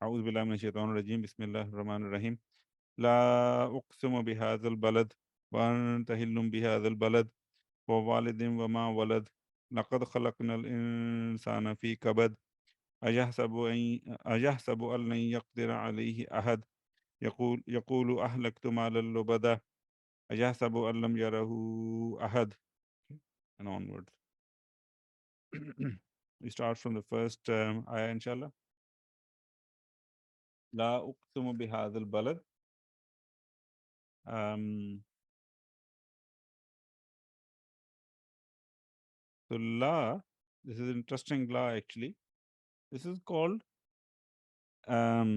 أعوذ بالله من الشيطان الرجيم بسم الله الرحمن الرحيم لا أقسم بهذا البلد وأنت حل بهذا البلد ووالد وما ولد لقد خلقنا الإنسان في كبد أيحسب أن لن يقدر عليه أحد يقول أهلكت مالا لبدا أيحسب أن لم يره أحد and onwards. We start from the first ayah inshallah. لا أقسم بهذا البلد. So la, this is interesting la actually. This is called la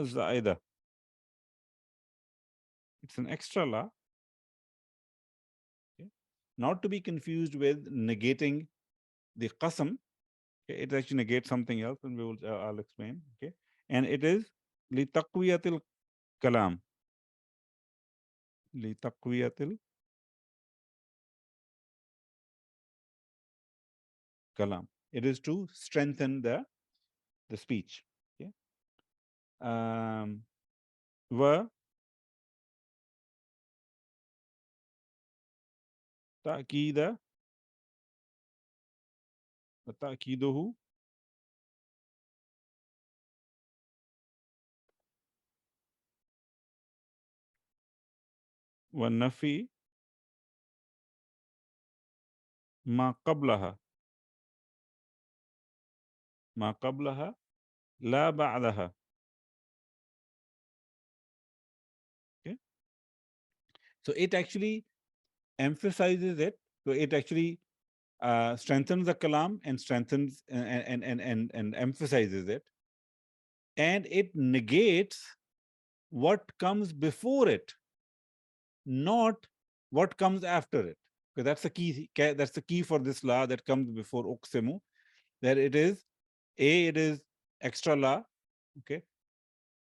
zaida. It's an extra la. Okay? Not to be confused with negating the qasam. Okay? It actually negates something else, and I'll explain. Okay, and it is li taqwiyatil kalam. Li taqwiyatil kalam. It is to strengthen the speech. Okay. Wa ta'kida wa ta'kiduhu wa nafi ma qablaha la ba'daha. Okay. So it actually emphasizes it. So it actually strengthens the kalam and strengthens and emphasizes it, and it negates what comes before it, not what comes after it. Because that's the key. That's the key for this law that comes before uqsimu. That it is it is extra law. Okay.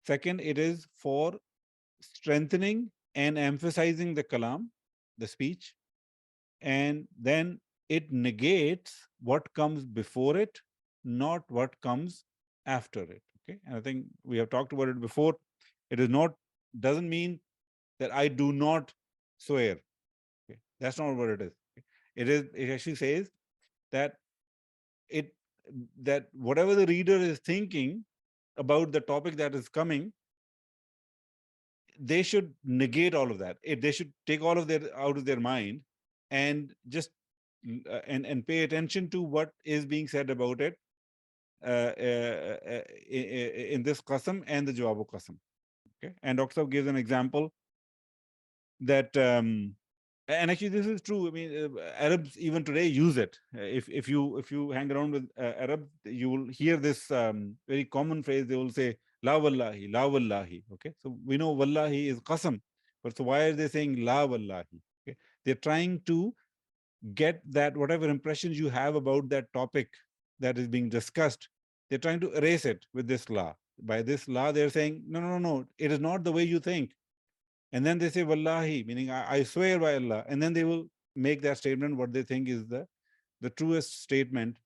Second, it is for strengthening and emphasizing the kalam, the speech, and then it negates what comes before it, not what comes after it. Okay, and I think we have talked about it before. It is not doesn't mean that I do not swear. Okay, that's not what it is. Okay? It actually says that it that whatever the reader is thinking about the topic that is coming, they should negate all of that. They should take all of their out of their mind and just and pay attention to what is being said about it in this qasam and the jawabu qasam. Okay, and Dr. Saab gives an example that and actually this is true. I mean, Arabs even today use it. If you hang around with Arabs, you will hear this very common phrase. They will say la wallahi, la wallahi. Okay, so we know wallahi is qasam, but so why are they saying la wallahi? Okay, they're trying to get that whatever impressions you have about that topic that is being discussed, they're trying to erase it with this law. By this law, they're saying, no, it is not the way you think. And then they say, wallahi, meaning I swear by Allah. And then they will make that statement what they think is the truest statement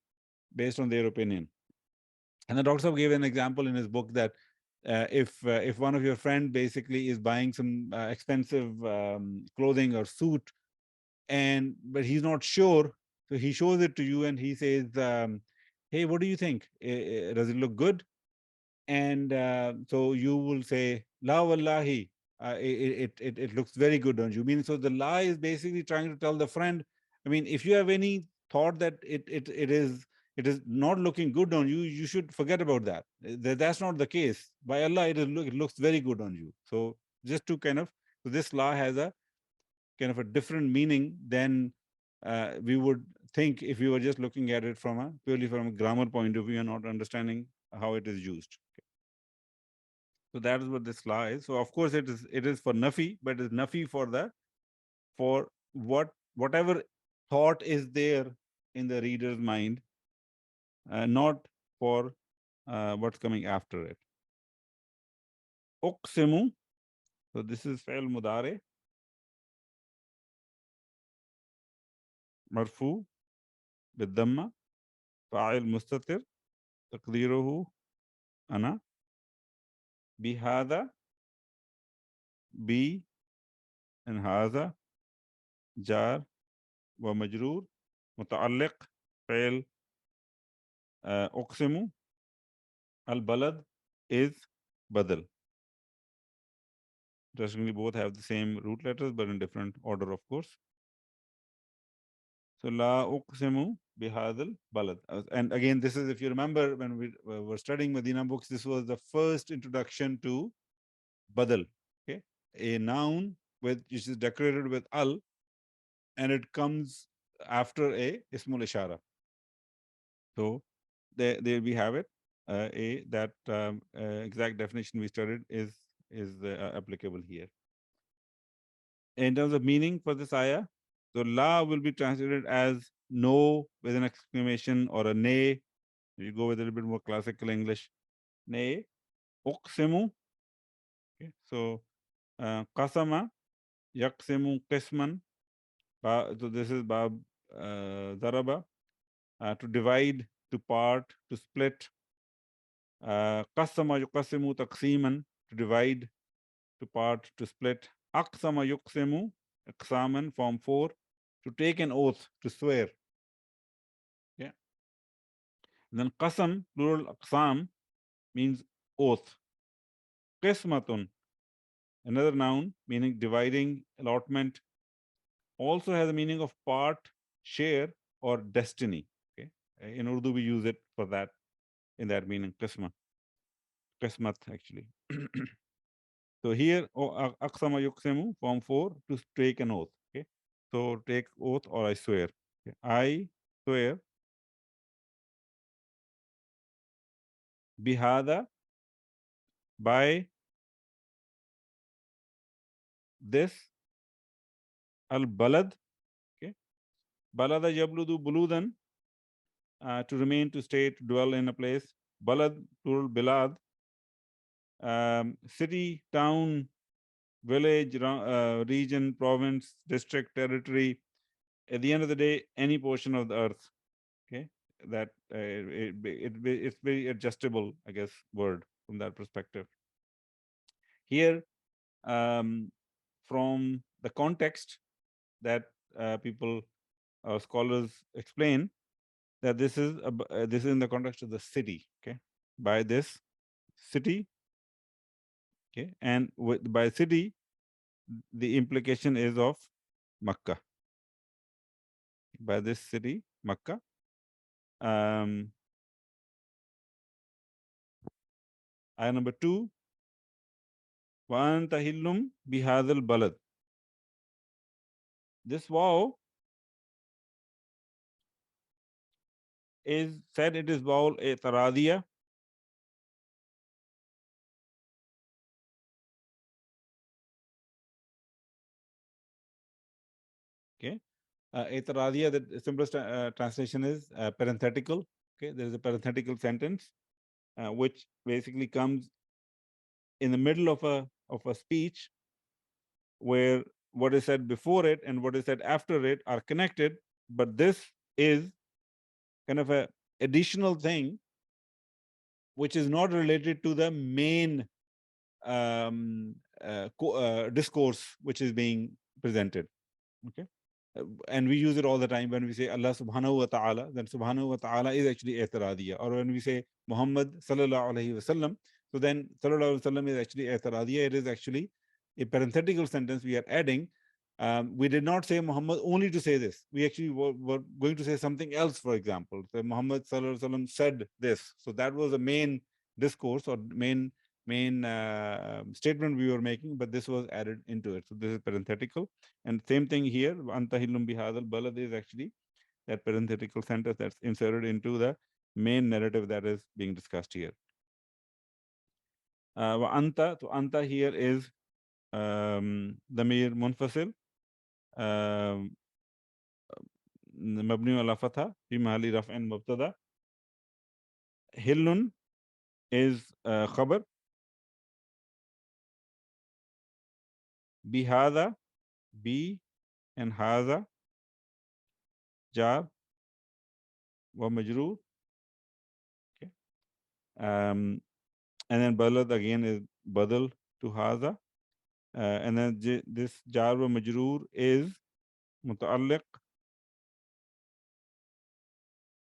based on their opinion. And the doctor gave an example in his book that if one of your friend basically is buying some expensive clothing or suit, but he's not sure, so he shows it to you and he says, hey, what do you think? Does it look good? And so you will say, la wallahi, it looks very good on you. Meaning, so the la is basically trying to tell the friend, I mean, if you have any thought that it is not looking good on you, you should forget about that. That's not the case. By Allah, it looks very good on you. So just to kind of, so this la has a kind of a different meaning than we would think if we were just looking at it purely from a grammar point of view and not understanding how it is used. Okay. So that is what this law is. So of course it is for nafi, but it's nafi for whatever thought is there in the reader's mind, not for what's coming after it. Uqsimu. So this is fi'l mudare. Marfu bid-damma. Fa'il mustatir. تقديره أنا بهذا ب and هذا جار ومجرور متعلق فعل أقسم البلد is بدل. Interestingly, both have the same root letters but in different order, of course. So لا أقسم بهذا البلد. And again, this is, if you remember, when we were studying Medina books, this was the first introduction to badal. Okay, a noun which is decorated with al, and it comes after a ismul ishara. So there we have it. That exact definition we studied is applicable here. In terms of meaning for this ayah, so la will be translated as no with an exclamation or a nay. You go with a little bit more classical English. Nay, uqsimu. Okay, so qasama, yaqsimu qisman. So this is bab daraba, to divide, to part, to split. Qasama yuqasimu taqsiman, to divide, to part, to split. Aqsama yuqsimu, iqsaman, form 4, to take an oath, to swear. Yeah. Then qasam, plural aqsam, means oath. Qismatun, another noun meaning dividing, allotment, also has a meaning of part, share, or destiny. Okay. In Urdu, we use it for that, in that meaning, qisma. Qismat, actually. So here, aqsama yuqsimu, form 4, to take an oath. Okay. So take oath or I swear. Okay. I swear bihada, by this al-balad. Okay. Balada yabludu buludan, to remain, to stay, to dwell in a place. Balad, plural bilad, city, town, village, region, province, district, territory. At the end of the day, any portion of the earth. Okay, that it's very adjustable, I guess, word from that perspective. Here, from the context that people or scholars explain, that this is in the context of the city. Okay, by this city. Okay, and by city, the implication is of Makkah. By this city, Makkah. Ayah number 2. وَأَنْتَ هِلُّمْ بِهَذَا الْبَلَدِ. This waw is said, it is waw a Okay. Itaradiyya, the simplest translation is parenthetical. Okay, there is a parenthetical sentence which basically comes in the middle of a speech, where what is said before it and what is said after it are connected, but this is kind of a additional thing which is not related to the main discourse which is being presented. Okay. And we use it all the time when we say Allah subhanahu wa ta'ala, then subhanahu wa ta'ala is actually i'tiradiyya. Or when we say Muhammad sallallahu alayhi wa sallam, so then sallallahu alayhi wa sallam is actually i'tiradiyya. It is actually a parenthetical sentence we are adding. We did not say Muhammad only to say this. We actually were going to say something else, for example. So Muhammad sallallahu alayhi wa sallam said this. So that was the main discourse or main statement we were making, but this was added into it. So this is parenthetical. And same thing here, Antahillum bihadal balad is actually that parenthetical sentence that's inserted into the main narrative that is being discussed here. Anta, so anta here is damir munfasil, mabni ala fatha, fi mahali raf'in mubtada. Hillun is khabar. Bihada, bi and haza, jar wa majroor. Okay. Um, and then balad again is badal to haza. And then this jar wa majroor is muta'alliq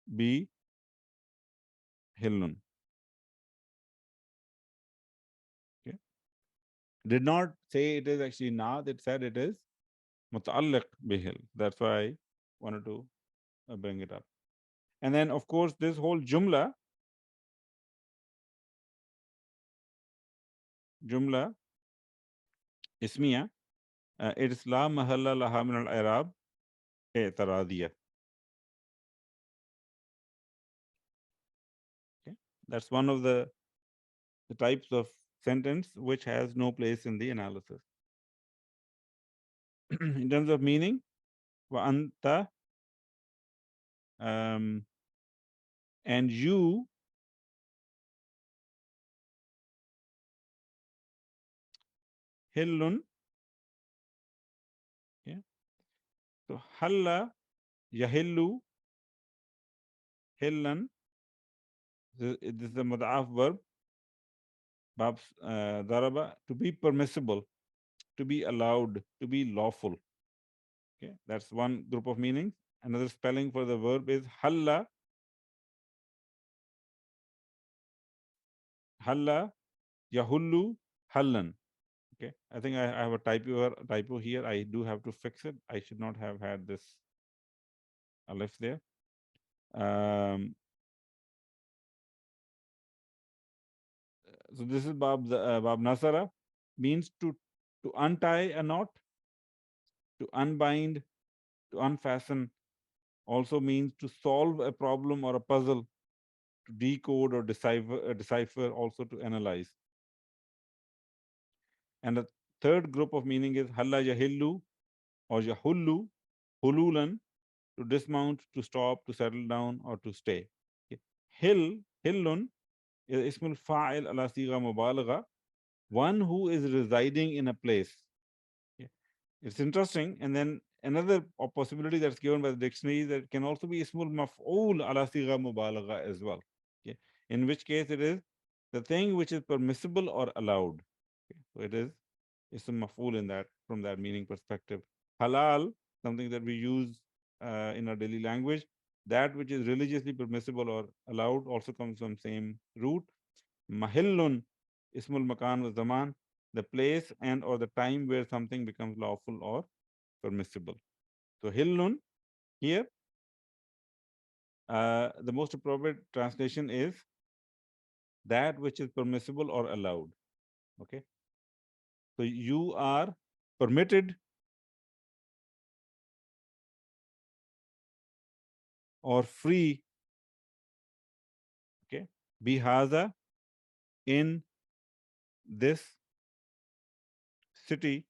bi hillun. Okay. Did not say it is actually na, it said it is muta'alliq bi hill. That's why I wanted to bring it up. And then, of course, this whole jumla ismiya, it is la mahalla laha min al-i'rab i'tiradiyya. Okay. That's one of the types of sentence which has no place in the analysis. In terms of meaning, wa anta, and you, hillun. Okay. So halla, yahillu, hillan. This is the mud'af verb, babs daraba, to be permissible, to be allowed, to be lawful. Okay, that's one group of meanings. Another spelling for the verb is halla. Halla, yahullu, hallan. Okay, I think I have a typo here. I do have to fix it. I should not have had this alif there. So this is Bab Nasara, means to untie a knot, to unbind, to unfasten. Also means to solve a problem or a puzzle, to decode or decipher, also to analyze. And the third group of meaning is halla yahillu or yahullu, hululan, to dismount, to stop, to settle down, or to stay. Okay. Hillun is ismul fa'il ala sigha mubalagha, one who is residing in a place. Okay. It's interesting. And then another possibility that's given by the dictionary is that it can also be ismul maf'ul ala sigha mubalagha as well. Okay. In which case it is the thing which is permissible or allowed. Okay. So it is ism maf'ul in that, from that meaning perspective. Halal, something that we use in our daily language, that which is religiously permissible or allowed, also comes from same root. Mahillun, ismul makan wa zaman, the place and or the time where something becomes lawful or permissible. So hillun here, the most appropriate translation is that which is permissible or allowed. Okay. So you are permitted or free, okay, bihaza, in this city,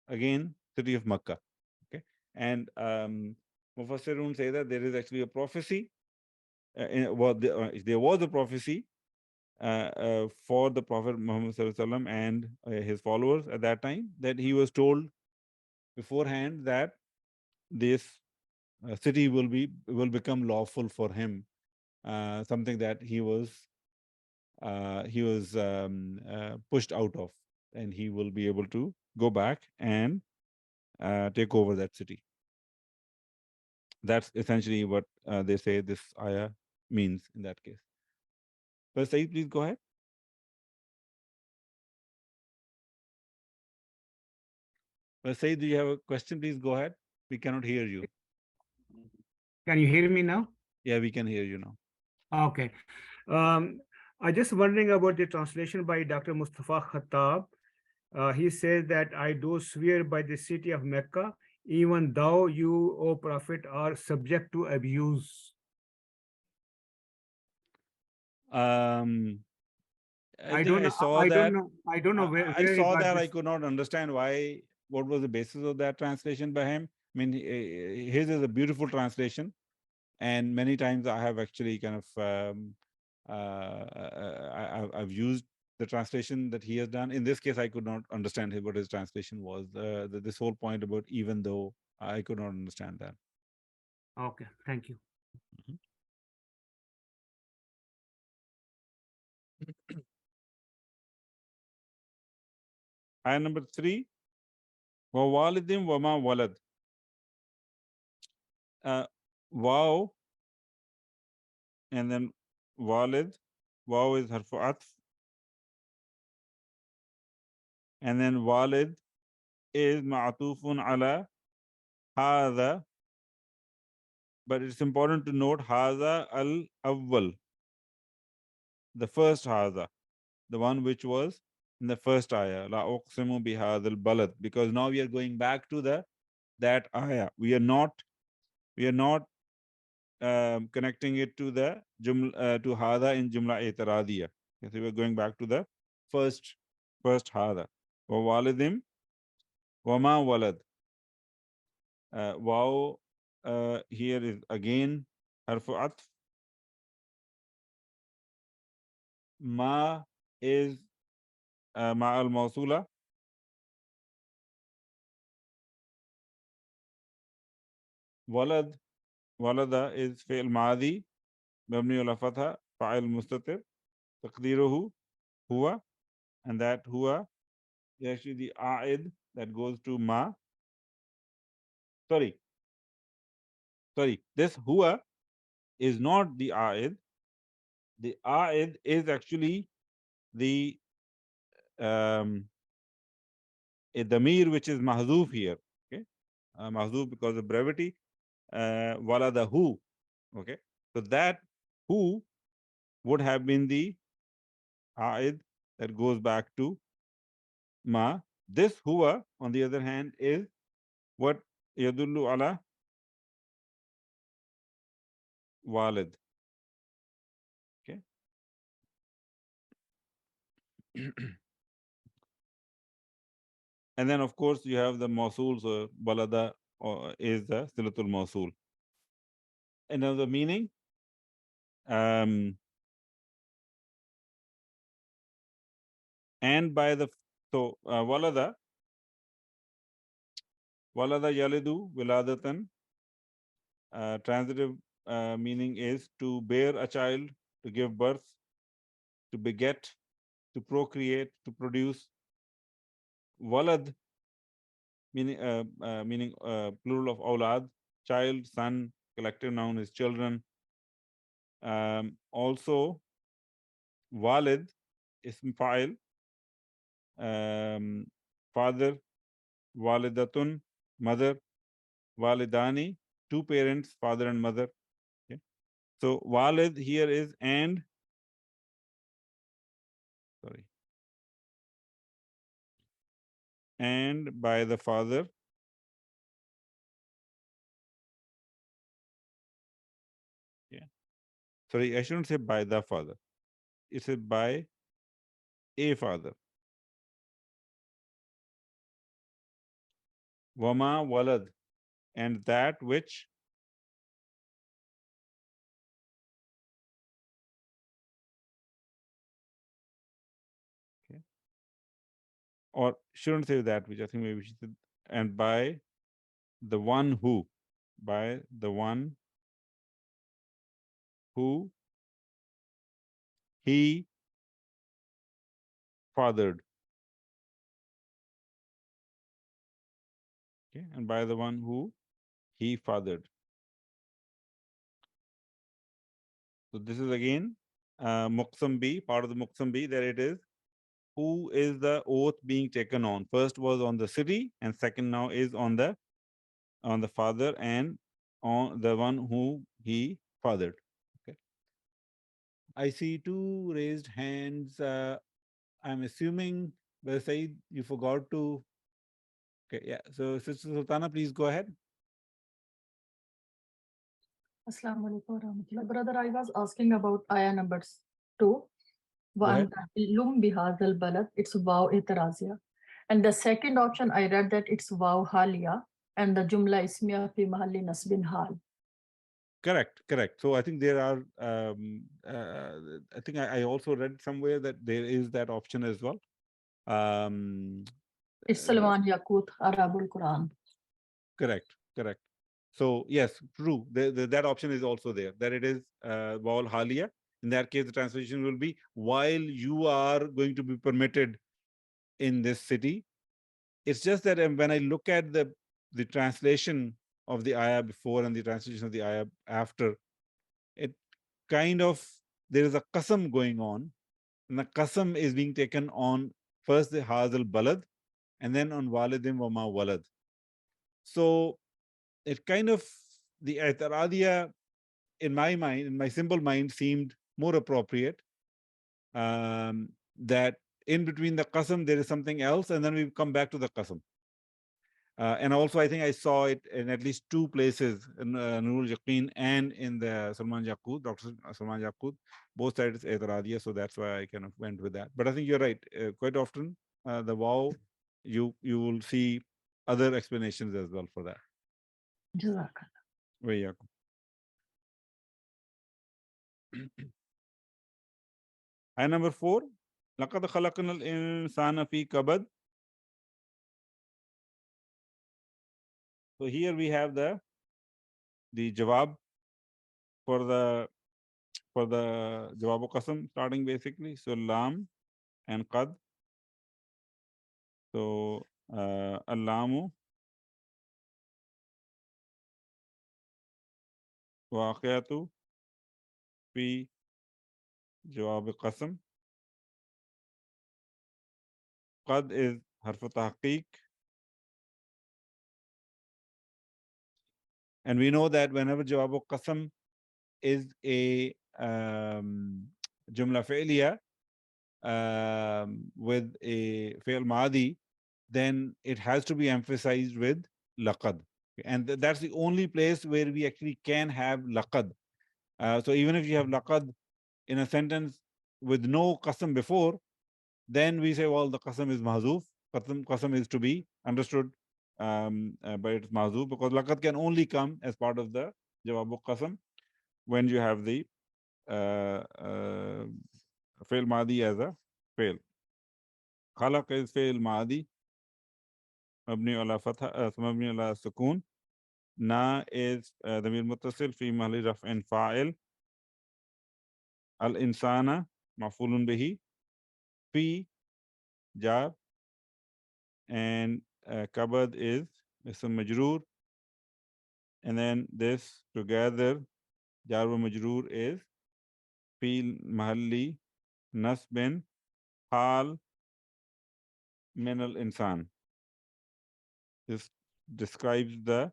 again city of Makkah. Okay. And Mufassirun say that there is actually a prophecy, there was a prophecy for the Prophet Muhammad Sallallahu Alaihi Wasallam and his followers at that time, that he was told beforehand that this city will become lawful for him, something that he was pushed out of, and he will be able to go back and take over that city. That's essentially what they say this ayah means in that case. But Saeed, please go ahead. But Saeed, do you have a question? Please go ahead. We cannot hear you. Can you hear me now? Yeah, we can hear you now. Okay. I just wondering about the translation by Dr. Mustafa Khattab. He says that I do swear by the city of Mecca, even though you, O Prophet, are subject to abuse. Um, I I think don't I know. saw that. I don't know I where he saw got that. I this. could not understand why. What was the basis of that translation by him? I mean, his is a beautiful translation, and many times I have actually kind of I've used the translation that he has done. In this case, I could not understand what his translation was. This whole point about even though, I could not understand that. Okay, thank you. Mhm. Ayah number 3. Wa walidim wa ma walad. Wow and then walid. Wow is harfu atf. And then walid is ma'atufun ala hadha. But it's important to note hadha al-awwal, the first hadha, the one which was in the first ayah, la uqsimu bihadha al-balad, because now we are going back to that ayah. We are not connecting it to the to hadha in jumla itiradiyah. Okay, so we are going back to the first hadha. Wa walidim wa ma walad. Wow here is again harfu atf. Ma is ma al mawsula. Walad, walada is fi'l maadi mabni ala fatha fa'il mustatir taqdiruhu huwa, and that huwa is actually the a'id that goes to ma. Sorry, this huwa is not the a'id. The a'id is actually the a damir which is mahzoof here. Okay, mahzoof because of brevity. Walada who. Okay, so that who would have been the a'id that goes back to ma. This huwa, on the other hand, is what yadullu ala walid. Okay. And then, of course, you have the mausul. So balada is the silatul mausul. Another meaning, and by the so walada yalidu wiladatan. Transitive meaning is to bear a child, to give birth, to beget, to procreate, to produce. Walad meaning plural of awlad, child, son. Collective noun is children. Also, walid ism fa'il, father, walidatun, mother, walidani, two parents, father and mother. Okay. So walid here is and by the father. Yeah. Sorry, I shouldn't say by the father. It says by a father. Wama walad, and that which. Okay. Or shouldn't say that which, I think maybe we should say, and by the one who. By the one who he fathered. Okay. And by the one who he fathered. So this is again Muqsam B, part of the Muqsam B, that it is who is the oath being taken on. First was on the city, and second now is on the father and on the one who he fathered. Okay. I see two raised hands. I'm assuming, Brother Said, you forgot to. Okay, yeah. So Sister Sultana, please go ahead. Assalamu alaikum warahmatullah. Brother, I was asking about ayah number 2. ahead. Lum bihadal balad, it's wow itarazia. And the second option, I read that it's wow halia, and the jumla ismiya fi mahalli nasbin hal. Correct. So I think there are. I think I also read somewhere that there is that option as well. It's Salman Yaqut, Arabul Quran. Correct. So yes, true. That option is also there. That it is Waul Halia, In that case, the translation will be, while you are going to be permitted in this city. It's just that when I look at the translation of the ayah before and the translation of the ayah after, it kind of, there is a qasam going on, and the qasam is being taken on first the al-Balad and then on walidim wa ma walad. So it kind of, the i'tiradiya in my mind, in my simple mind, seemed more appropriate. That in between the qasam there is something else, and then we come back to the qasam. And also, I think I saw it in at least two places, in Nurul Yaqeen and in the Salman Yaqut, Dr. Salman Yaqut. Both sides Etaradiya, so that's why I kind of went with that. But I think you're right. Quite often, the wow, you will see other explanations as well for that. Jazakallah. وإياكم. Ayah number 4. لقد خلقنا الإنسان في كبد. So here we have the jawab for the jawab qasam, starting basically. So lam and qad. So allamu واقعة في جواب قسم. قد is حرف تحقيق. And we know that whenever jawab qasam is a jumla fi'liya with a fi'l madi, then it has to be emphasized with laqad. And that's the only place where we actually can have laqad. So even if you have laqad in a sentence with no qasam before, then we say, well, the qasam is mahzuf. Qasam is to be understood, but it's mahzuf, because laqad can only come as part of the jawab qasam when you have the fail madi as a fail. Khalaq is fail madi, mabni ala fatha, mabni ala sukun. Na is damir muttasil fi mahli raf'in fa'il. Al insana maf'ulun bihi. Fi jar, and kabad is ism majroor, and then this together jar wa majroor is fi mahalli nasbin hal min al insan. This describes the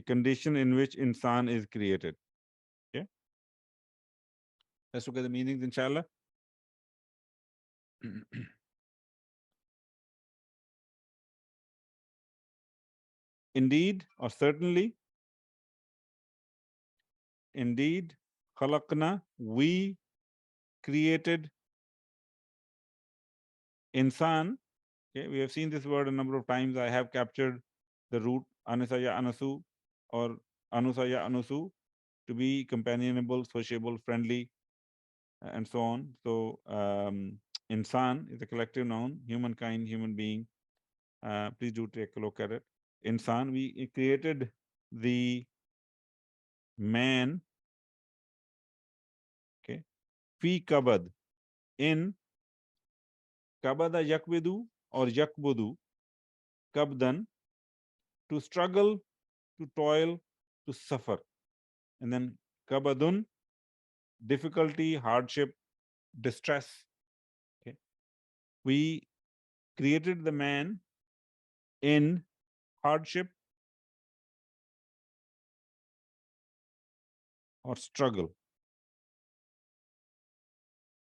condition in which insan is created. Okay, let's look at the meanings, inshallah. Indeed, or certainly. Indeed, khalaqna, we created insan. Okay, we have seen this word a number of times. I have captured the root anisaya anasu or anusaya anusu to be companionable, sociable, friendly, and so on. So insan is a collective noun, humankind, human being. Please do take a look at it. Insan, we created the man, okay, fi kabad, in kabada yakbidu or yakbudu, kabdan, to struggle, to toil, to suffer. And then kabadun, difficulty, hardship, distress. Okay, we created the man in hardship or struggle.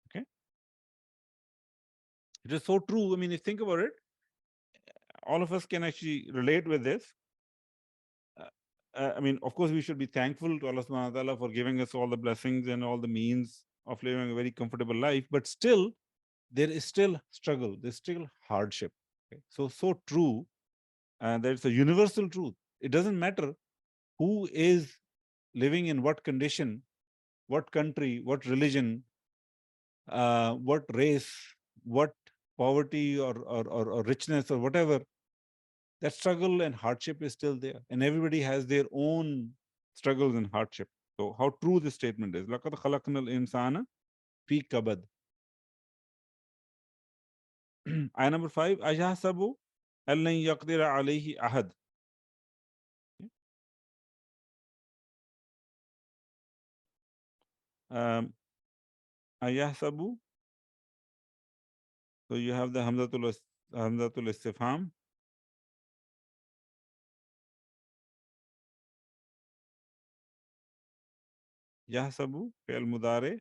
Okay, it is so true. I mean, if you think about it, all of us can actually relate with this. I mean, of course, we should be thankful to Allah subhanahu wa ta'ala for giving us all the blessings and all the means of living a very comfortable life, but still, there is still struggle, there's still hardship. Okay? So true, and that's a universal truth. It doesn't matter who is living in what condition, what country, what religion, what race, what poverty or richness or whatever. That struggle and hardship is still there, and everybody has their own struggles and hardship. So how true this statement is. لَقَدْ خَلَقْنَا الْإِنسَانَ فِي كَبَدٍ. Ayah number 5. أَيَحْسَبُ أَن لَّن يَقْدِرَ عَلَيْهِ أَحَدٌ. أَيَحْسَبُ. So you have the Hamzatul Istifham. يحسب فعل مضارع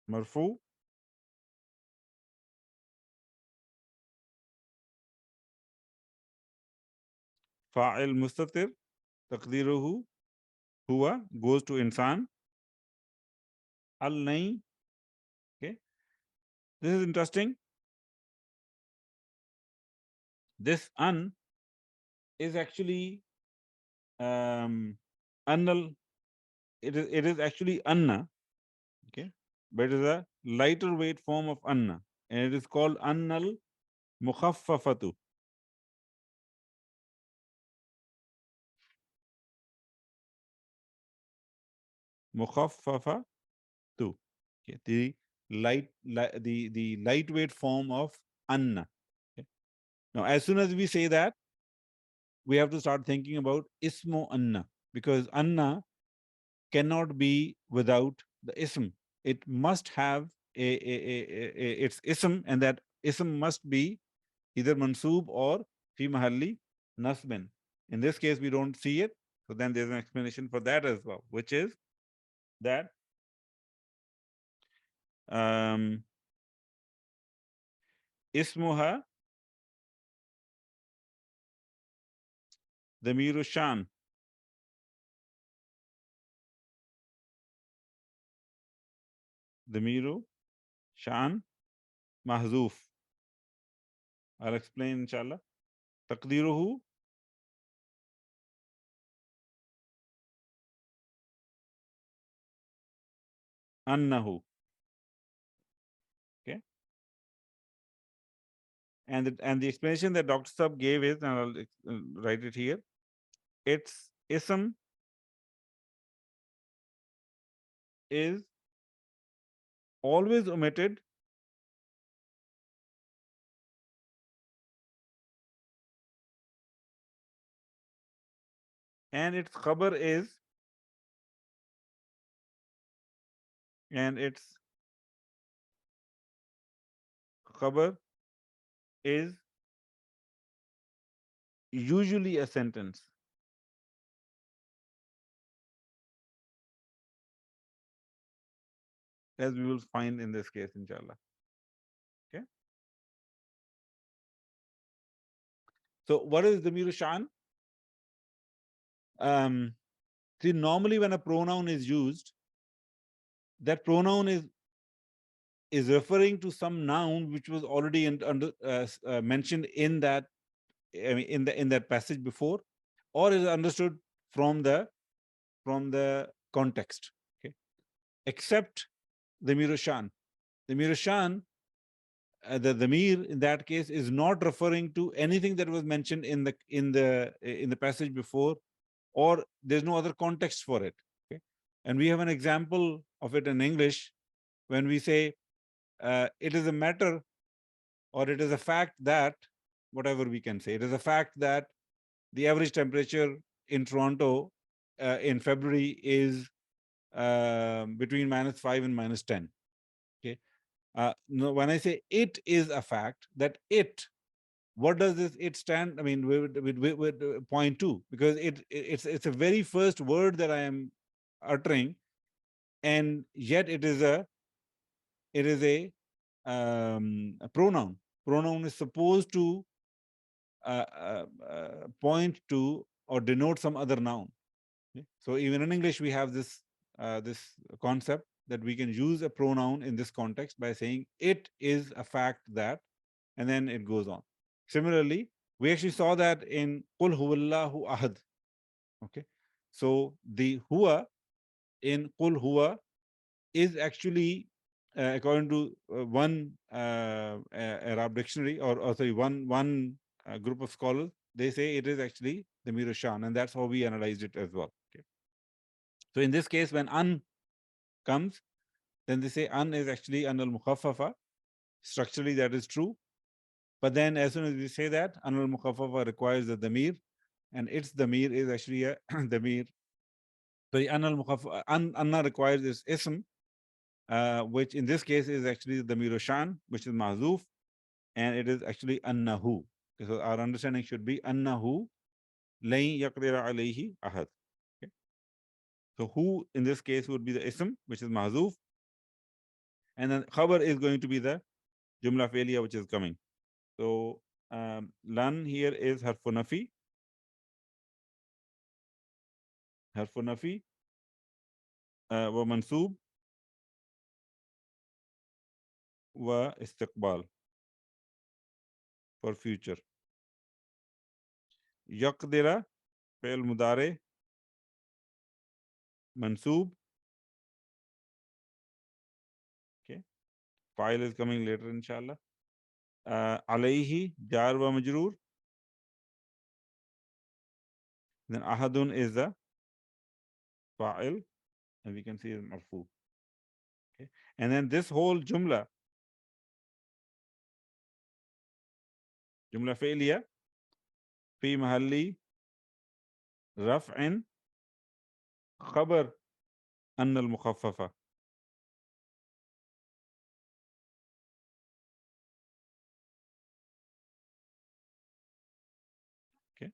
مرفوع فاعل مستتر تقديره هو goes to إنسان al-nay. Okay, this is interesting. This an is actually annal. It is actually anna. Okay, but it is a lighter weight form of anna, and it is called annal mukhaffafatu. Mukhaffafatu. Okay, the lightweight form of anna. Okay. Now, as soon as we say that, we have to start thinking about ismo anna, because anna cannot be without the ism. It must have its ism, and that ism must be either mansoob or fi mahalli nasbin. In this case, we don't see it. So then there's an explanation for that as well, which is that ismuha damiru shan. Damiru shan mahzoof. I'll explain inshallah. Taqdiruhu annahu. Okay. And the explanation that Dr. Sab gave is, and I'll write it here. Its ism is always omitted and its khabar is usually a sentence. As we will find in this case, inshallah. Okay. So what is Damiru Shan? See, normally when a pronoun is used, that pronoun is referring to some noun which was already mentioned in that, I mean, in that passage before, or is understood from the context. Okay, except the Mirashan. The Mirashan, the Damir in that case is not referring to anything that was mentioned in the passage before, or there's no other context for it. Okay, and we have an example of it in English when we say it is a matter, or it is a fact that, whatever we can say, it is a fact that the average temperature in Toronto in February is between -5 and -10. Okay. No, when I say it is a fact, that it, what does this it stand? I mean, we would point to, because it's a very first word that I am uttering, and yet it is a pronoun. Pronoun is supposed to point to or denote some other noun. Okay? So even in English, we have this concept that we can use a pronoun in this context by saying it is a fact that, and then it goes on. Similarly, we actually saw that in Qul huwallahu ahad. Okay, so the huwa in Qul huwa is actually, according to one Arab dictionary, or sorry, one group of scholars, they say it is actually the Mirashan, and that's how we analyzed it as well. Okay. So in this case, when an comes, then they say an is actually an al-mukhaffafa. Structurally, that is true. But then as soon as we say that, an al-mukhaffafa requires the damir, and its damir is actually a damir. So an al-mukhaffafa, anna requires its ism, which in this case is actually the damir shan, which is mahzuf, and it is actually annahu. Okay, so our understanding should be annahu lain yaqdira alayhi ahad. Okay. So who in this case would be the ism, which is mahzuf, and then khabar is going to be the jumla failure, which is coming. So lan here is harfunafi, wa mansub wa istiqbal for future. Yaqdira fi'l mudare mansub. Okay, file is coming later inshallah. Alayhi jar wa majroor. Then ahadun is the fa'il, and we can see it marfu. Okay, and then this whole jumla fi'liya fi mahalli raf'in khabar an al-mukhaffafa. Okay,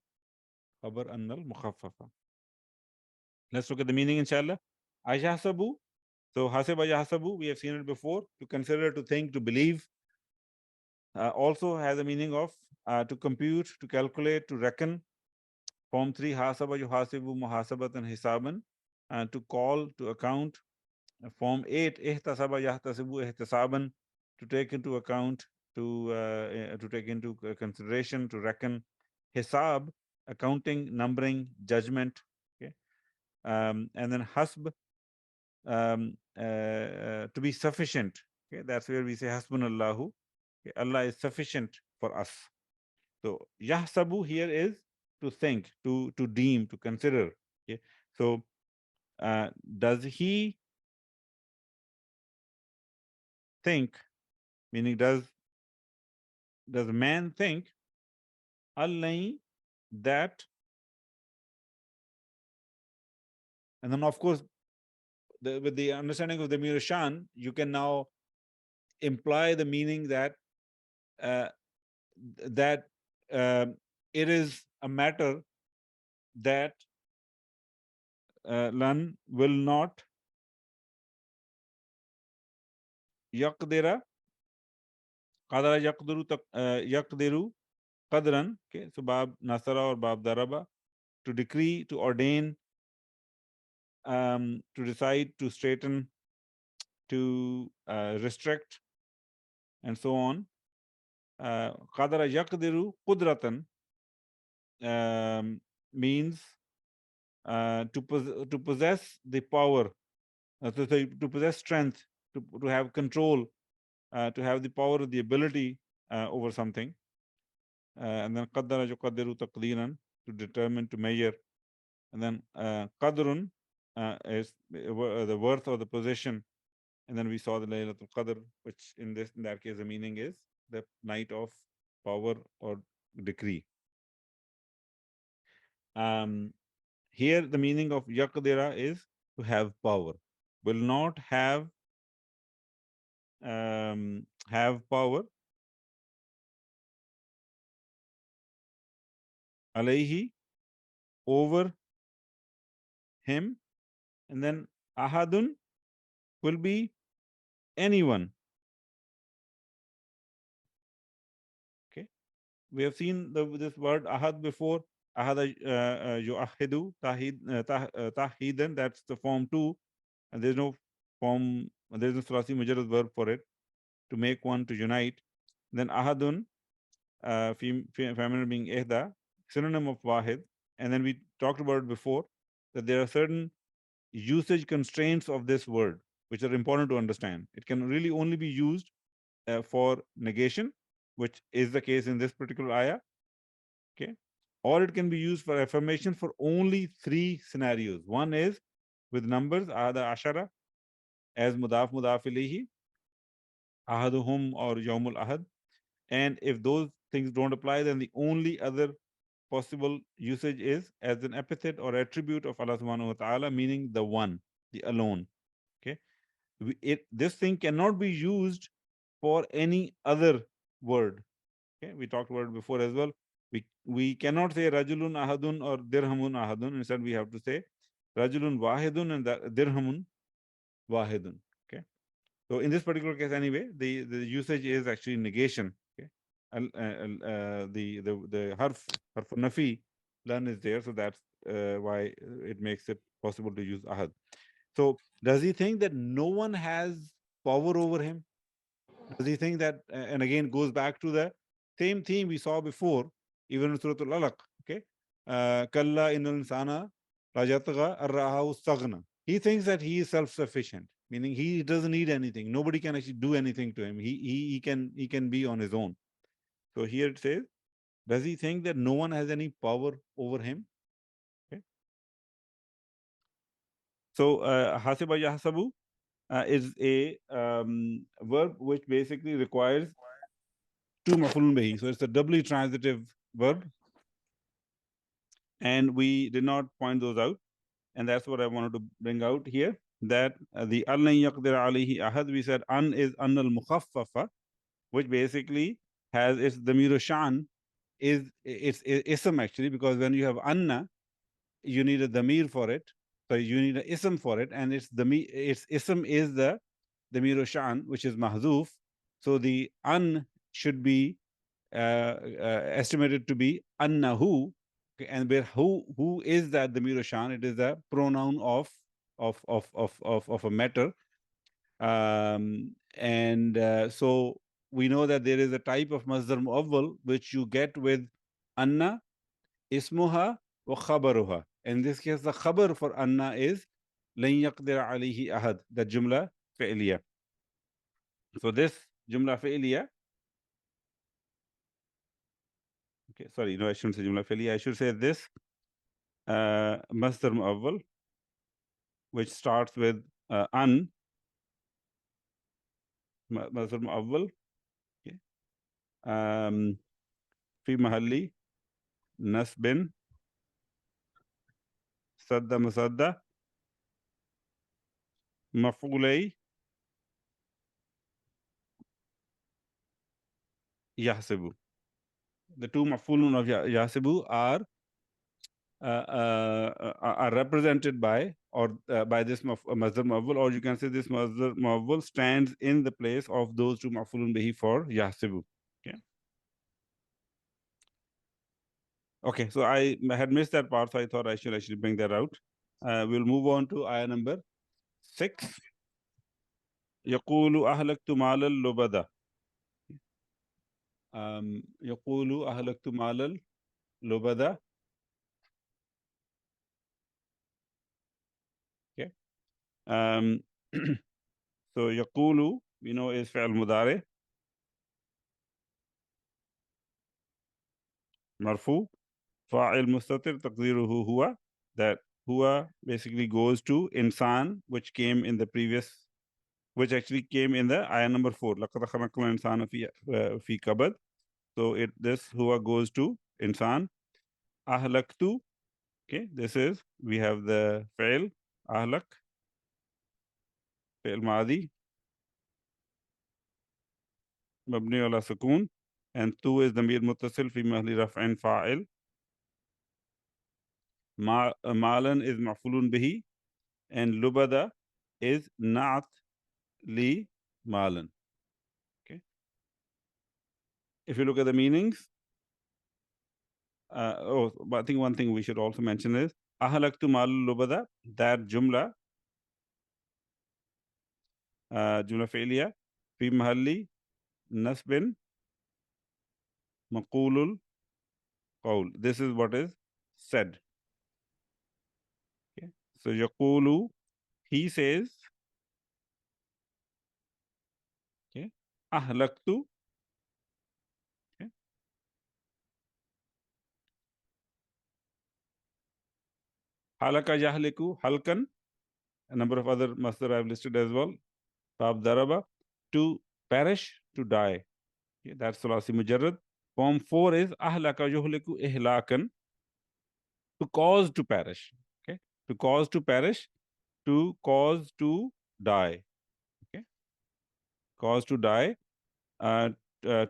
khabar an al-mukhaffafa. Let's look at the meaning inshallah. Ayahsabu. So hasiba yahsabu, we have seen it before. To consider, to think, to believe. Also has a meaning of to compute, to calculate, to reckon. Form 3, hasaba yuhasibu muhasabatan hisaban, to call, to account. Form 8, ihtasaba yahtasibu ihtisaban, to take into account, to take into consideration, to reckon. Hisab, accounting, numbering, judgment. Okay, and then hasb, to be sufficient. Okay, that's where we say hasbunallahu. Okay, Allah is sufficient for us. So yahsabu here is to think, to deem, to consider. Okay, so does he think? Meaning, does man think Allah that? And then of course, with the understanding of the Mirashan, you can now imply the meaning that that it is a matter that lan will not yaqdira qadara yaqdiru qadran. Okay, so bab nasara or bab daraba, to decree, to ordain, to decide, to straighten, to restrict, and so on. Qadara yaqdiru qudratan means to possess the power, to possess strength, to have control, to have the power, the ability over something. And then qaddara yuqaddiru taqdiran, to determine, to measure. And then qadrun is the worth or the possession. And then we saw the Laylatul Qadr, which in that case the meaning is the night of power or decree. Here the meaning of yaqdira is to have power. Will not have power alayhi, over him. And then ahadun will be anyone. Okay, we have seen this word ahad before. Ahada yuahidu tahidan, that's the form 2, and there's no form, there's no sulasi mujarrad verb for it, to make one, to unite. Then ahadun, feminine being ihda, synonym of wahid. And then we talked about it before, that there are certain usage constraints of this word which are important to understand. It can really only be used for negation, which is the case in this particular ayah. Okay, or it can be used for affirmation for only 3 scenarios. One is with numbers, ahada ashara as mudaf ilayhi, ahaduhum or yawmul ahad. And if those things don't apply, then the only other possible usage is as an epithet or attribute of Allah subhanahu wa ta'ala, meaning the one, the alone. Okay. This thing cannot be used for any other word. Okay. We talked about it before as well. We cannot say rajulun ahadun or dirhamun ahadun. Instead, we have to say rajulun wahidun and dirhamun wahidun. Okay. So in this particular case, anyway, the usage is actually negation. Okay. The harf nafi lan is there, so that's why it makes it possible to use ahad. So does he think that no one has power over him? Does he think that, and again goes back to the same theme we saw before, even in Surat-al-Balad, okay? Kalla innal insana la yatgha ar ra'ahu istaghna. He thinks that he is self-sufficient, meaning he doesn't need anything. Nobody can actually do anything to him. He can be on his own. So here it says, does he think that no one has any power over him? Okay. So hasiba yahsabu is a verb which basically requires two maf'ulun bihi. So it's a doubly transitive verb, and we did not point those out, and that's what I wanted to bring out here. That the an yaqdir alayhi ahad, we said an is an al mukhaffafa, which basically has its damir shan is it's ism actually, because when you have anna, you need a damir for it, so you need an ism for it, and its ism is the damir shan, which is mahzuf. So the an should be estimated to be annahu. Okay, and where who is that damir shan? It is the pronoun of a matter. And so we know that there is a type of masdar muawwal which you get with anna, ismuha wa khabaruha. In this case, the khabar for anna is lan yaqdir alayhi ahad, the jumla fi'liya. So this jumla fi'liya, okay, sorry, no, I shouldn't say jumla fi'liya. I should say this masdar muawwal, which starts with an, masdar muawwal, okay, fi mahalli nasbin sadda musadda maf'ulay yahsibu. The two maf'ulun of yahsibu are represented by or by this masdar muawwal, or you can say this masdar muawwal stands in the place of those two maf'ulun bihi for yahsibu. Okay. Okay, so I had missed that part, so I thought I should actually bring that out. We'll move on to ayah number 6. يقول أهلكت مال اللبدة. يقول أهلكت مال اللبدة. Okay. So يقول, we know, is فعل مضارع مرفوع فاعل مستتر تقديره هو. That huwa basically goes to insan, which came in the previous, which actually came in the ayah number 4. لقد خلقنا الإنسان في كبد. So this huwa goes to insan. Ahlaktu. Okay, this is, we have the fail ahlak, fail madi, mabni ala sukun, and tu is damir muttasil fi mahli raf'in fa'il. Malan is maf'ulun bihi, and lubada is na'at li malan. Okay. If you look at the meanings, but I think one thing we should also mention is ahlaktu mal lubada, that jumla fi'liya fi mahalli nasbin maqulul qawl. This is what is said. Okay. So yaqulu, he says. Okay. Ahlaktu. Okay. Halaka yahliku halkan. a number of other masdar I've listed as well. Fab daraba, to perish, to die. Okay, that's Sulasi Mujarrad. Form 4 is ahlaka yuhliku ihlakan, to cause to perish. Okay, to cause to perish, to cause to die. Okay, cause to die, to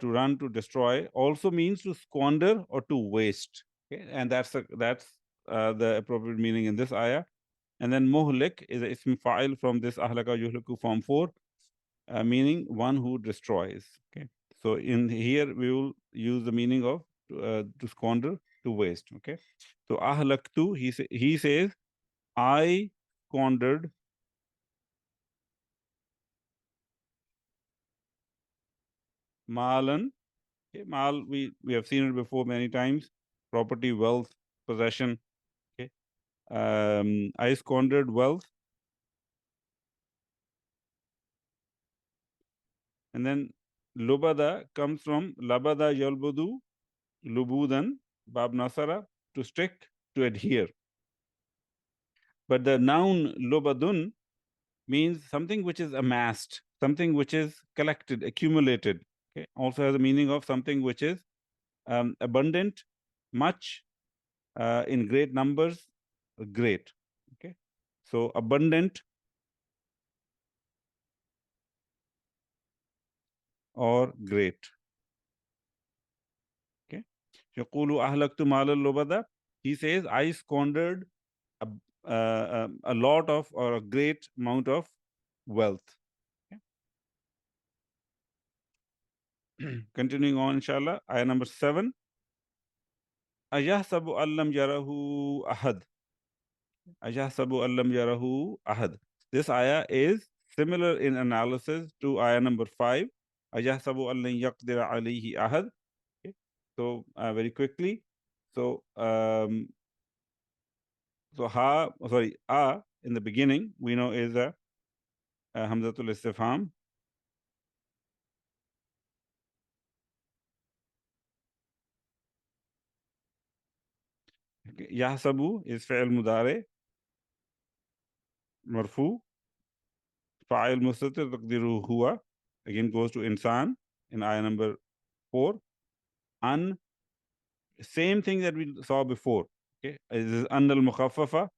run, to destroy, also means to squander or to waste. Okay, and that's the appropriate meaning in this ayah. And then muhlik is a ism fa'il from this ahlaka yuhliku form 4, meaning one who destroys. Okay, so in here we will use the meaning of to squander, to waste. Okay, so ahlaktu, he says, I squandered malan. Okay, mal, we have seen it before many times. Property, wealth, possession. Okay, I squandered wealth. And then lubada comes from labada yalbudu, lubudan, bab nasara, to stick, to adhere. But the noun lubadun means something which is amassed, something which is collected, accumulated. Okay, also has the meaning of something which is abundant, much, in great numbers, great. Okay, so abundant or great. Okay, يقول أهلكت مال اللبدة. He says, I squandered a lot of, or a great amount of wealth. Okay. Continuing on, inshallah, ayah number 7. أيحسب أن لم يره أحد. أيحسب أن لم يره أحد. This ayah is similar in analysis to ayah number 5. أيحسب أن لن يقدر عليه أحد. Okay. So very quickly, so in the beginning we know is a hamzatul istifham. يحسب is فعل مضارع مرفوع. فاعل مستتر تقديره هو, again goes to insan in ayah number 4. An, same thing that we saw before. Okay, this is an al mukhaffafa.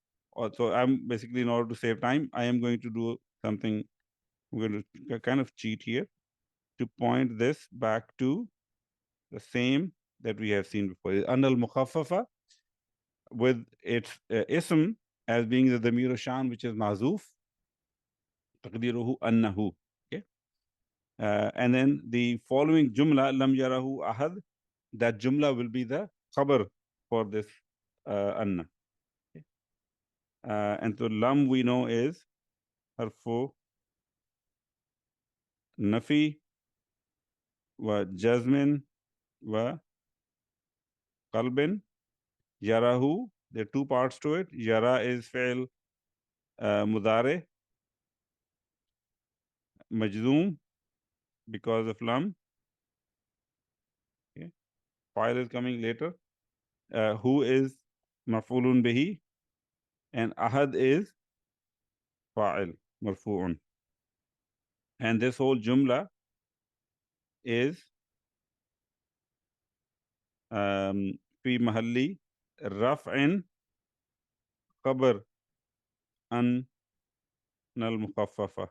So I'm basically, in order to save time, I am going to do something. I'm going to kind of cheat here to point this back to the same that we have seen before. An al mukhaffafa with its ism as being the damir shan, which is mazuf. Taqdiruhu annahu. Okay, and then the following jumla lam yarahu ahad, that jumla will be the khabar for this anna. Okay. And so lam we know is harfu nafi wa jazmin wa qalbin. Yarahu, there are two parts to it. Yara is fi'l mudare majzoom because of lam. Okay. File is coming later. Who is maf'ulun bihi, and ahad is fa'il marfu'un. And this whole jumla is fi mahalli raf'in khabar an al mukhaffafa.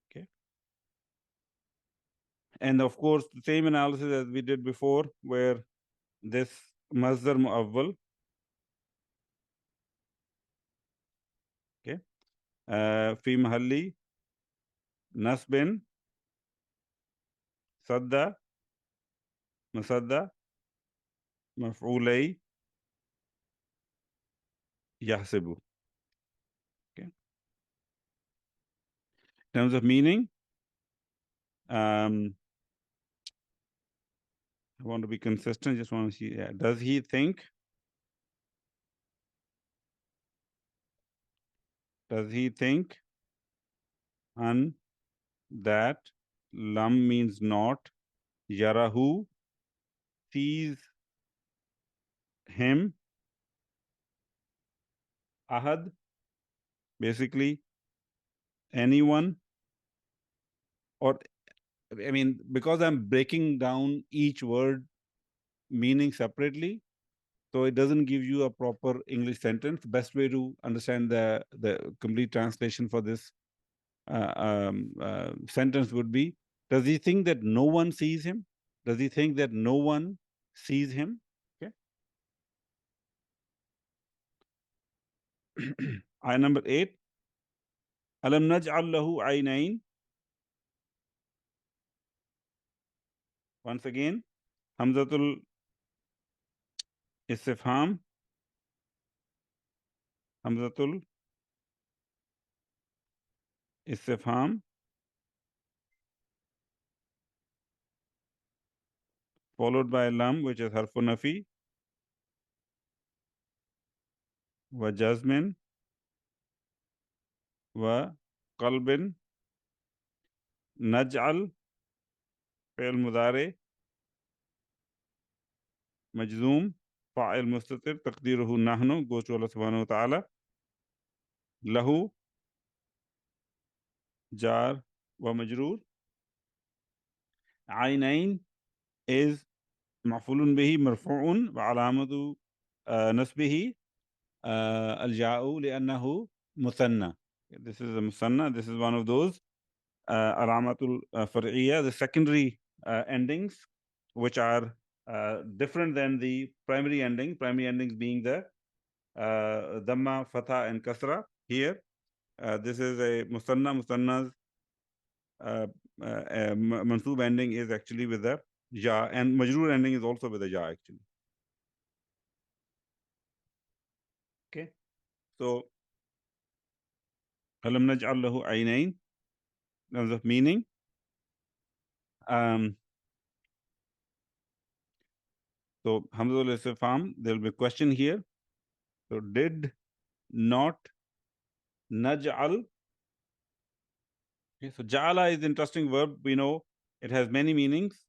Okay. And of course, the same analysis as we did before, where this masdar mu'awwal, okay, fi mahalli nasbin sadda masadda maf'ulay yahsibu. Okay. In terms of meaning, I want to be consistent. Just want to see, does he think? Does he think? And that lam means not. Yarahu, sees him, ahad, basically anyone, or I mean, because I'm breaking down each word meaning separately, so it doesn't give you a proper English sentence. Best way to understand the complete translation for this sentence would be: does he think that no one sees him? Does he think that no one sees him? Okay. Ayah number 8. Alam naj'al lahu aynayn. Once again, Hamzatul Istifham, Hamzatul Istifham, followed by lam, which is harfu nafi, wa jazmin, wa qalbin, naj'al, fi'l mudari, majzoom, fa'il mustatir, taqdiruhu nahnu, goes to Allah subhanahu wa ta'ala, lahu, jar, wa majroor. Aynayn is maf'ulun bihi marfu'un wa alamatu nasbihi al-ja'u li'annahu musanna. This is a musanna. This is one of those alamatul far'iyya, the secondary endings, which are different than the primary endings. Primary endings being the dhamma, fatha, and kasra. Here, this is a musanna. Musanna's mansoob ending is actually with the ja, and majroor ending is also with the ja, actually. Okay, so alam naj'al lahu aynayn, in terms of meaning. So Hamzatul Istifham, there will be a question here. So did not naj'al. Okay, so ja'ala is an interesting verb. We know it has many meanings.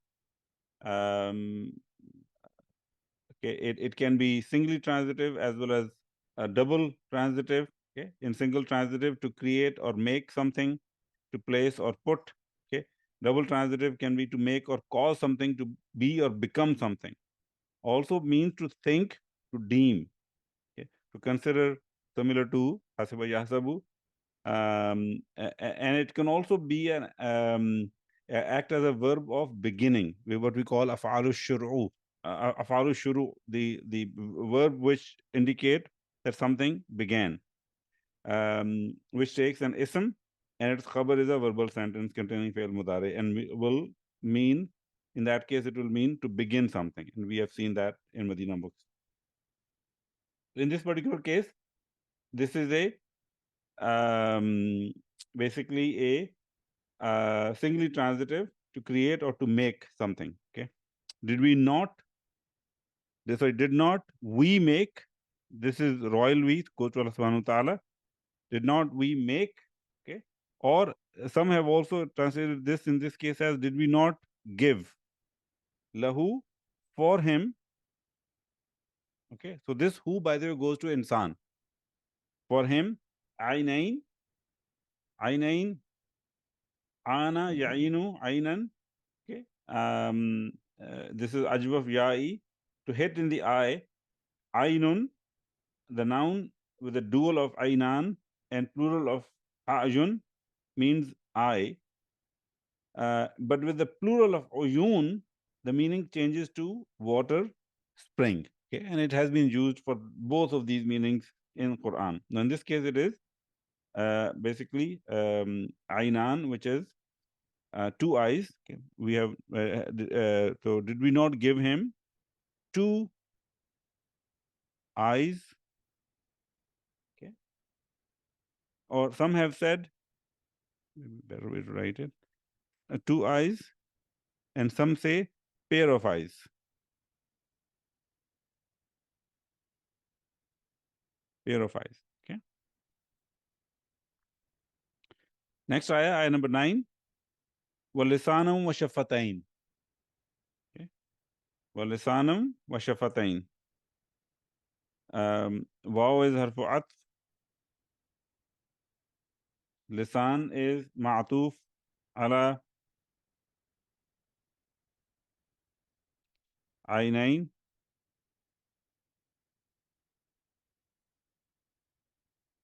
Okay, it can be singly transitive as well as a double transitive. Okay, in single transitive, to create or make something, to place or put. Okay, double transitive can be to make or cause something to be or become something. Also means to think, to deem, okay, to consider, similar to hasiba yahsabu. And it can also be an act as a verb of beginning, what we call af'alu shuru. Af'alu shuru, the verb which indicate that something began, which takes an ism, and its khabar is a verbal sentence containing fi'l mudari, and will mean, in that case, it will mean to begin something, and we have seen that in Medina books. In this particular case, this is a basically a singly transitive, to create or to make something. Okay, did we not? Sorry, did not we make? This is royal we, go to Allah subhanahu wa ta'ala. Did not we make? Okay, or some have also translated this in this case as did we not give? Lahu, for him. Okay, so this who, by the way, goes to insan. For him, aynayn, aynayn, ana, ya'inu, aynan. Okay, this is ajwaf ya'i, to hit in the eye. Aynun, the noun with the dual of aynan and plural of ayun, means eye. But with the plural of uyun, the meaning changes to water, spring. Okay, and it has been used for both of these meanings in Quran. Now, in this case, it is basically aynan, which is two eyes. Okay. We have so did we not give him two eyes? Okay. Or some have said, maybe better way to write it, two eyes, and some say pair of eyes. Pair of eyes. Okay. Next ayah, ayah number 9. وَلِسَانًا وَشَفَتَيْن. Okay. وَلِسَانًا وَشَفَتَيْن. Waw is harfu atf. Lisan is ma'tuf ala aynain.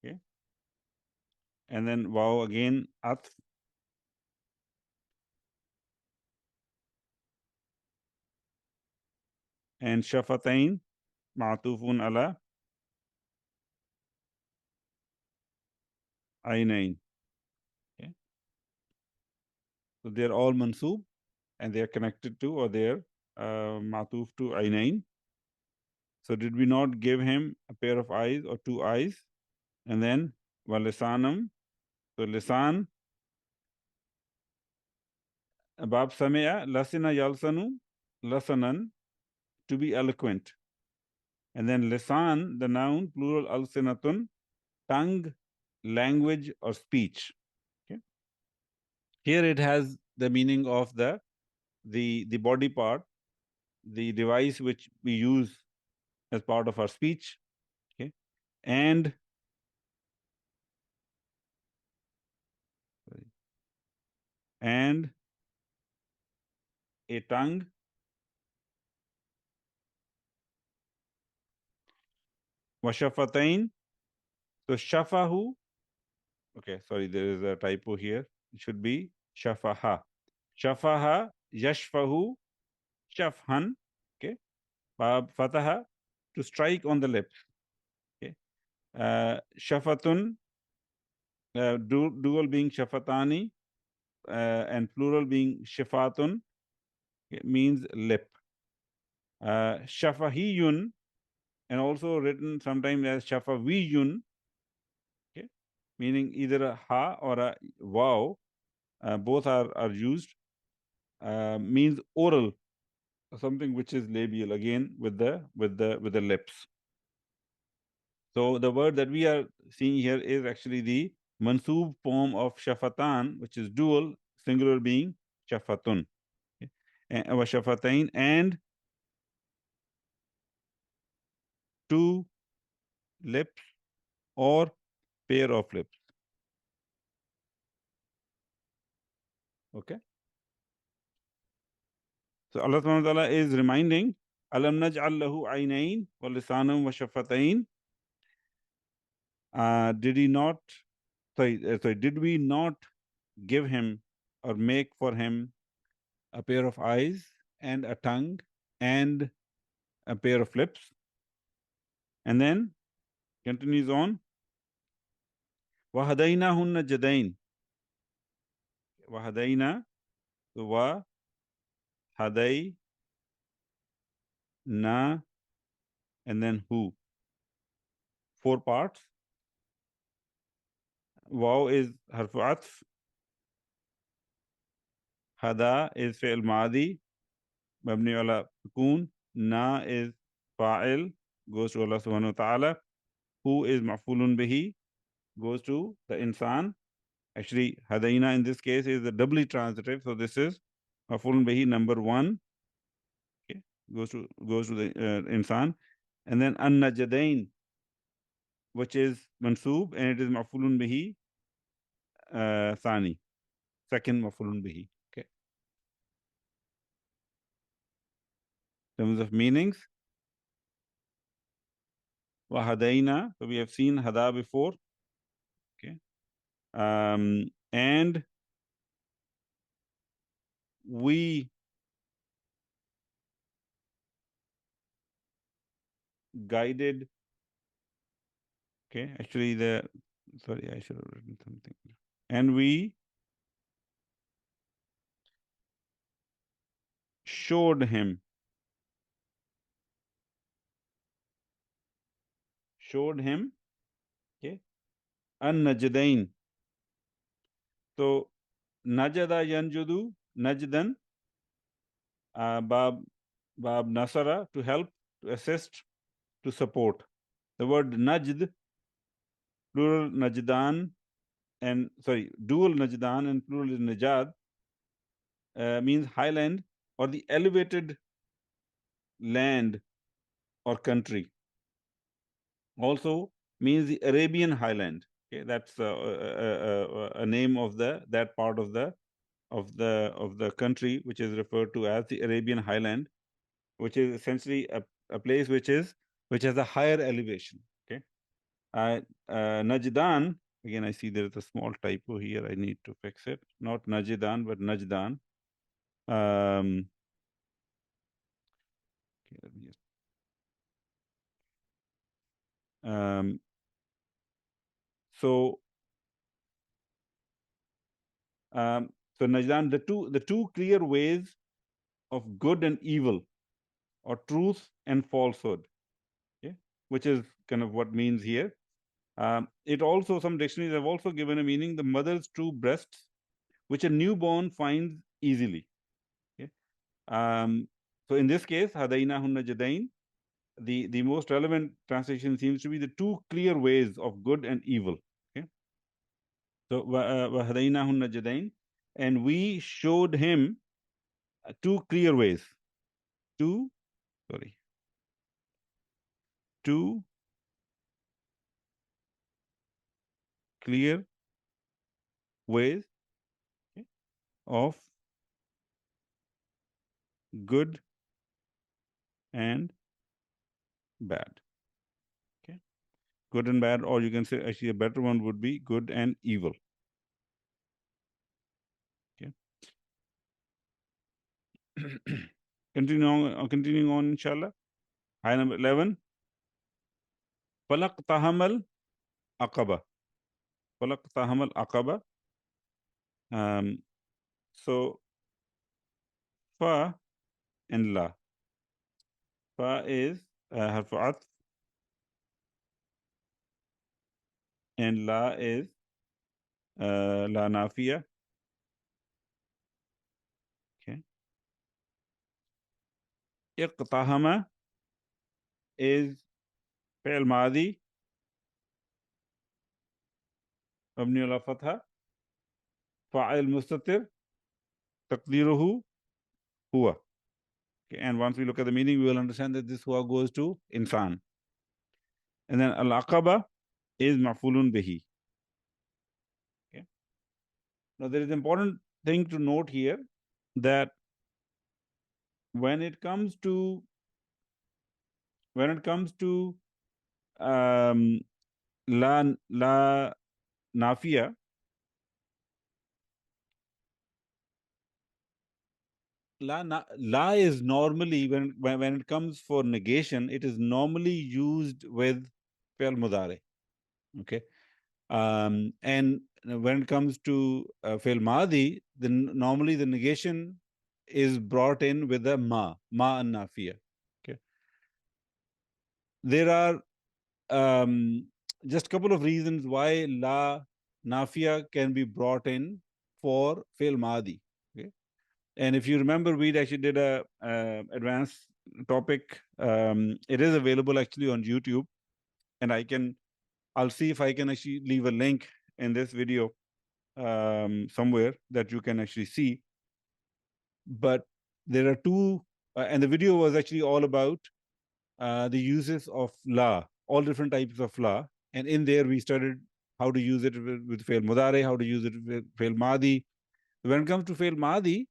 Okay. And then waw again atf. And shafatain ma'tufun ala aynain. Okay. So they're all mansoob and they are connected to, or they're ma'tuf to aynain. So did we not give him a pair of eyes or two eyes? And then walisanam. So lisan, bab samia, lasina yalsanu, lasanan, to be eloquent. And then lisan, the noun, plural alsinatun, tongue, language, or speech. Okay. Here it has the meaning of the body part, the device which we use as part of our speech. Okay. And a tongue, washafatain. So shafahu. Okay, sorry, there is a typo here. It should be shafaha. Shafaha, yashfahu, shafhan. Okay. Fataha, to strike on the lips. Okay. Shafatun, dual being shafatani, and plural being shifatun, it means lip. Shafahiyun, and also written sometimes as shafawiyun, okay, meaning either a ha or a wow. Both are used. Means oral, something which is labial, again with the lips. So the word that we are seeing here is actually the mansoob form of shafatan, which is dual, singular being shafatun. Okay. And shafatain, and two lips or pair of lips. Okay. So Allah subhanahu wa ta'ala is reminding, Alam naj'al lahu aynayn wa lisanan wa shafatain. Did he not, did we not give him or make for him a pair of eyes and a tongue and a pair of lips? And then continues on, وَهَدَيْنَاهُ النَّجْدَيْنِ. وَهَدَيْنَا, wa, haday, na, and then who. 4 parts. Waw is harfu atf. Hada is fi'l madi, mabni ala sukun. Na is fa'il, goes to Allah subhanahu wa ta'ala. Who is maf'ulun bihi, goes to the insan. Actually, hadaina in this case is the doubly transitive, so this is maf'ulun bihi number 1. Okay, goes to the insan. And then an-najdain, which is mansoob, and it is maf'ulun bihi thani, second maf'ulun bihi. Okay. In terms of meanings, wa hadaina, so we have seen hada before. Okay. And we guided. Okay, actually sorry, I should have written something. And we showed him. Showed him. Okay. An-najdain. So najada yanjudu, najdan, bab nasara, to help, to assist, to support. The word najd, plural najdan, and sorry, dual najdan and plural is najad, means highland or the elevated land or country. also means the Arabian highland. Okay, that's a name of that part of the country, which is referred to as the Arabian highland, which is essentially a place which has a higher elevation. Okay, Najdan, again I see there is a small typo here. I need to fix it. Not Najdan, but Najdan. Okay, let me just. So so Najdan, the two clear ways of good and evil, or truth and falsehood, okay, which is kind of what means here. It also, some dictionaries have also given a meaning: the mother's true breasts, which a newborn finds easily. Okay. So in this case, hadainahunna jadain, the most relevant translation seems to be the two clear ways of good and evil. Okay. So wahadainahunna jadain, and we showed him two clear ways. Two clear ways, okay, of good and bad. Okay, good and bad, or you can say actually a better one would be good and evil. Okay. Continuing on, inshallah. High number 11. Falaq tahamal aqaba. Falaq tahamal aqaba. So fa and la. Fa is harfu atf, and la is la nafiya. Okay. Iqtahama is fi'l madi mabni ala fatha, fa'il mustatir taqdiruhu huwa. Okay. And once we look at the meaning, we will understand that this huwa goes to insan. And then al-aqaba is maf'ulun bihi. Okay. Now there is an important thing to note here, that when it comes to la nafiya, la is normally, when it comes for negation, it is normally used with fi'l mudari. Okay. And when it comes to fi'l madi, then normally the negation is brought in with a ma and nafiya. Okay. There are just a couple of reasons why la nafiya can be brought in for fi'l madi. Okay. And if you remember, we actually did a advanced topic. It is available actually on YouTube, and I'll see if I can actually leave a link in this video somewhere that you can actually see. But there are two, and the video was actually all about the uses of la, all different types of la. And in there, we studied how to use it with fi'l mudari, how to use it with fi'l madi. When it comes to fi'l madi,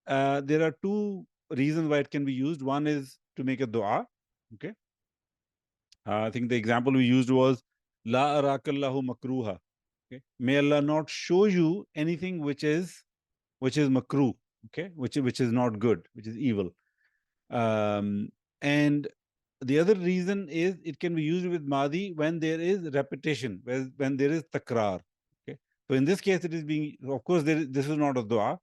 there are two reasons why it can be used. One is to make a dua. Okay. I think the example we used was la arakallahu makruha. Okay. May Allah not show you anything which is makruh. Okay, which is not good, which is evil. And the other reason is it can be used with madi when there is repetition, when there is takrar. Okay. So in this case, it is being, of course, this is not a dua.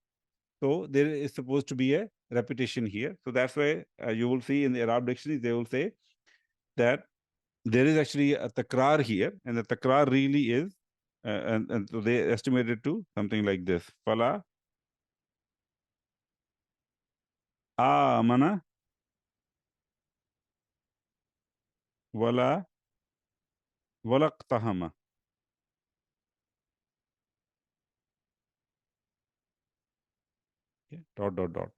So there is supposed to be a repetition here. So that's why you will see in the Arab dictionary, they will say that there is actually a takrar here, and the takrar really is, and so they estimate it to something like this: Fala amana wala walaqtahama. Okay. Dot.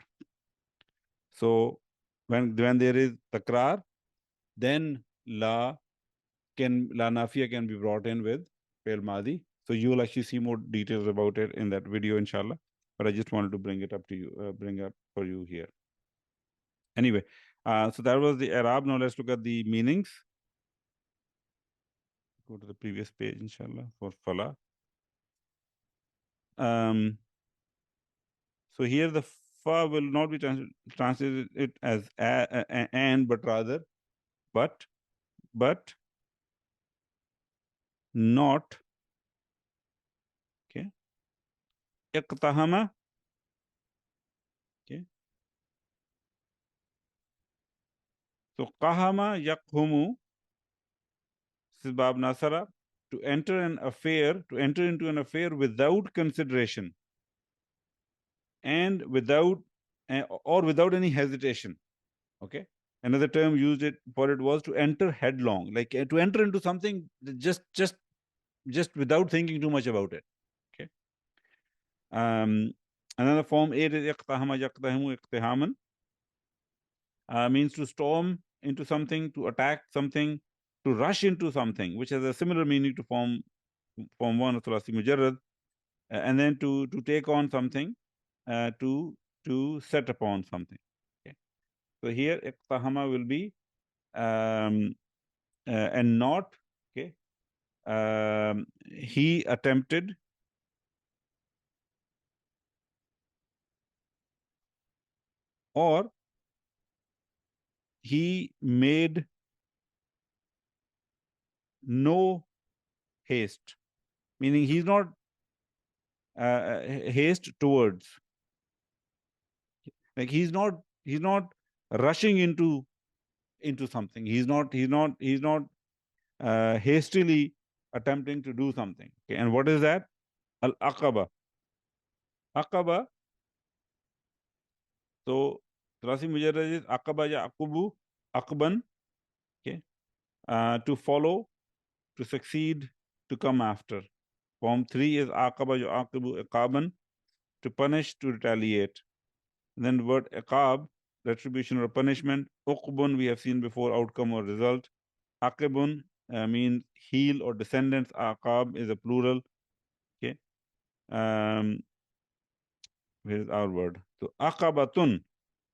So when there is takrar, then la la nafiya can be brought in with fi'l madi. So you will actually see more details about it in that video, inshallah. But I just wanted to bring it up to you, bring up for you here. Anyway, so that was the I'rab. Now let's look at the meanings. Go to the previous page, inshallah, for Fala. So here the fa will not be translated it as and, but rather but not. Okay. Iqtahama. Okay. So qahama yaqhumu. This is Bab Nasara. To enter into an affair without consideration and without any hesitation. Okay. Another term used for it was to enter headlong, like to enter into something just without thinking too much about it. Okay. Another form 8 is iqtahama yaqtahimu iqtihaman. Means to storm into something, to attack something, to rush into something, which has a similar meaning to form 1 of Thulasi Mujarrad, and then to take on something, to set upon something. Okay. So here iqtahama will be and not. Okay. He attempted, or he made no haste, meaning he's not haste towards, like he's not rushing into something. He's not hastily attempting to do something. Okay. And what is that? Al-aqaba. Aqaba. So Rasi Mujarrad is aqaba ya akubu, aqban. Okay. To follow, to succeed, to come after. Form 3 is aqaba ya aqibu iqaban, to punish, to retaliate. And then the word iqab, retribution or punishment. Uqbun, we have seen before, outcome or result. Aqibun means heel or descendants. Aqab is a plural. Okay. Where is our word? So aqabatun,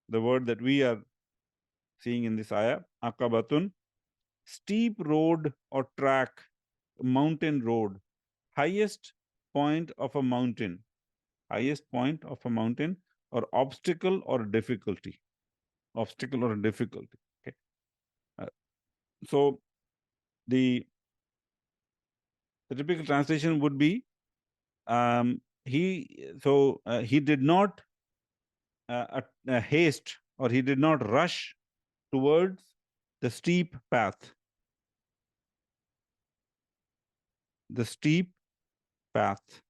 the word that we are seeing in this ayah, aqabatun, steep road or track, mountain road, highest point of a mountain, or obstacle or difficulty. Okay. So the typical translation would be he did not haste, or he did not rush towards the steep path. The steep path.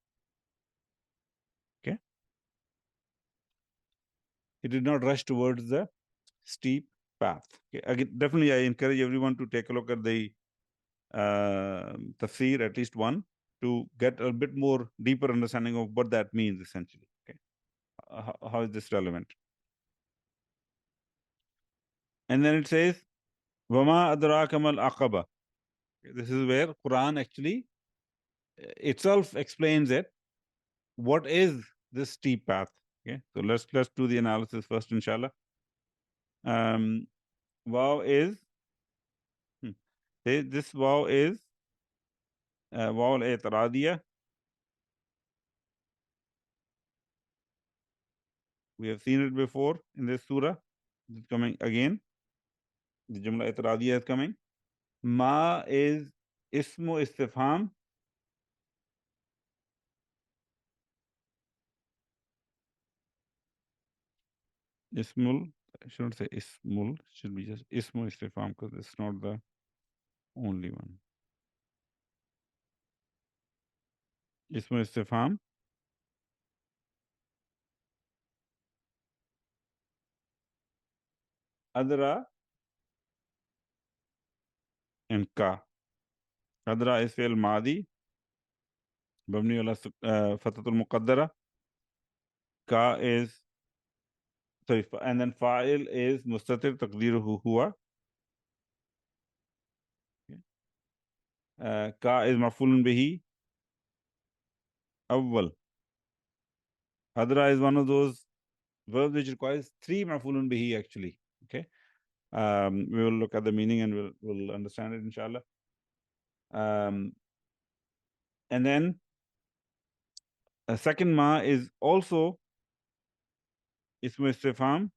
Okay. He did not rush towards the steep path. Okay. Again, definitely, I encourage everyone to take a look at the tafsir, at least one, to get a bit more deeper understanding of what that means essentially. Okay. How is this relevant? And then it says, Wama adraka mal aqaba. This is where Quran actually itself explains it. What is this steep path? Okay, so let's do the analysis first, inshallah. Wow is this wow is wow al-i'tiradiyya. We have seen it before in this surah. It's coming again. The jumla i'tiradiyya is coming. Ma is ismu istifham. Ismul, I shouldn't say ismul, should be just ismu istifham, because it's not the only one. Ismu istifham. Adra and ka. Adra is fi'l madi, mabni ala fatatul muqaddara. Ka is, sorry, and then fa'il is mustatir taqdiruhu huwa. Okay. Ka is maf'ulun bihi awwal. Adra is one of those verbs which requires 3 maf'ulun bihi actually. Okay. We will look at the meaning and we'll understand it inshallah. And then a second ma is also ismu istifham.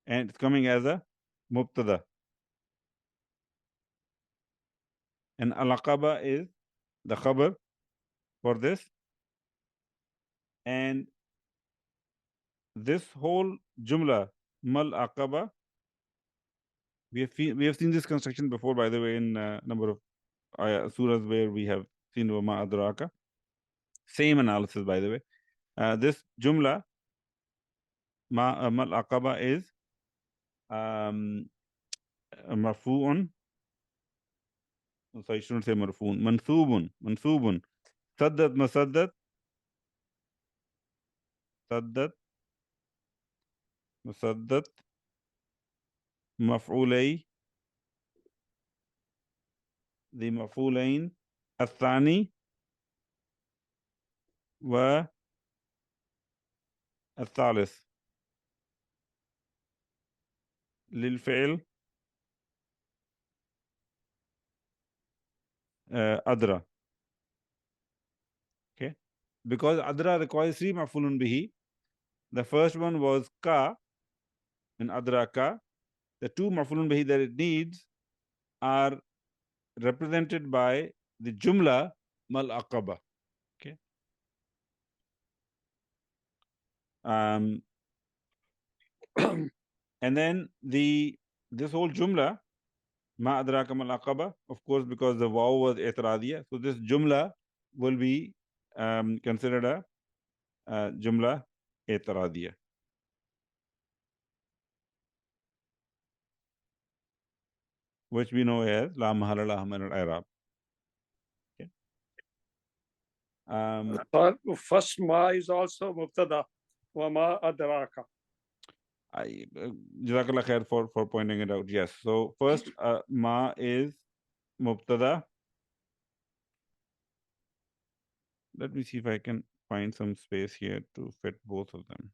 And it's coming as a mubtada. And al-aqaba is the khabar for this. And this whole jumla, mal aqaba, we have seen this construction before, by the way, in a number of surahs where we have seen wama adraka. Same analysis, by the way. This jumla, mal aqaba, is marfu'un. So I shouldn't say marfu'un. Mansubun. Saddat masaddat. Saddat masaddat. مفعولي ذي مفعولين الثاني والثالث للفعل أدرى. Okay, because أدرى requires 3 مفعول به. The first one was ka in أدرى ka. The 2 مفعول به that it needs are represented by the jumla mal aqaba. Okay. And then this whole jumla ma adraka mal aqaba, of course, because the waw was i'tiradiya, so this jumla will be considered a jumla i'tiradiya. Which we know as la mahalla laha min al-i'rab. Okay. First ma is also mubtada wa ma adraka. Jazakallah khair for pointing it out. Yes. So first ma is mubtada. Let me see if I can find some space here to fit both of them.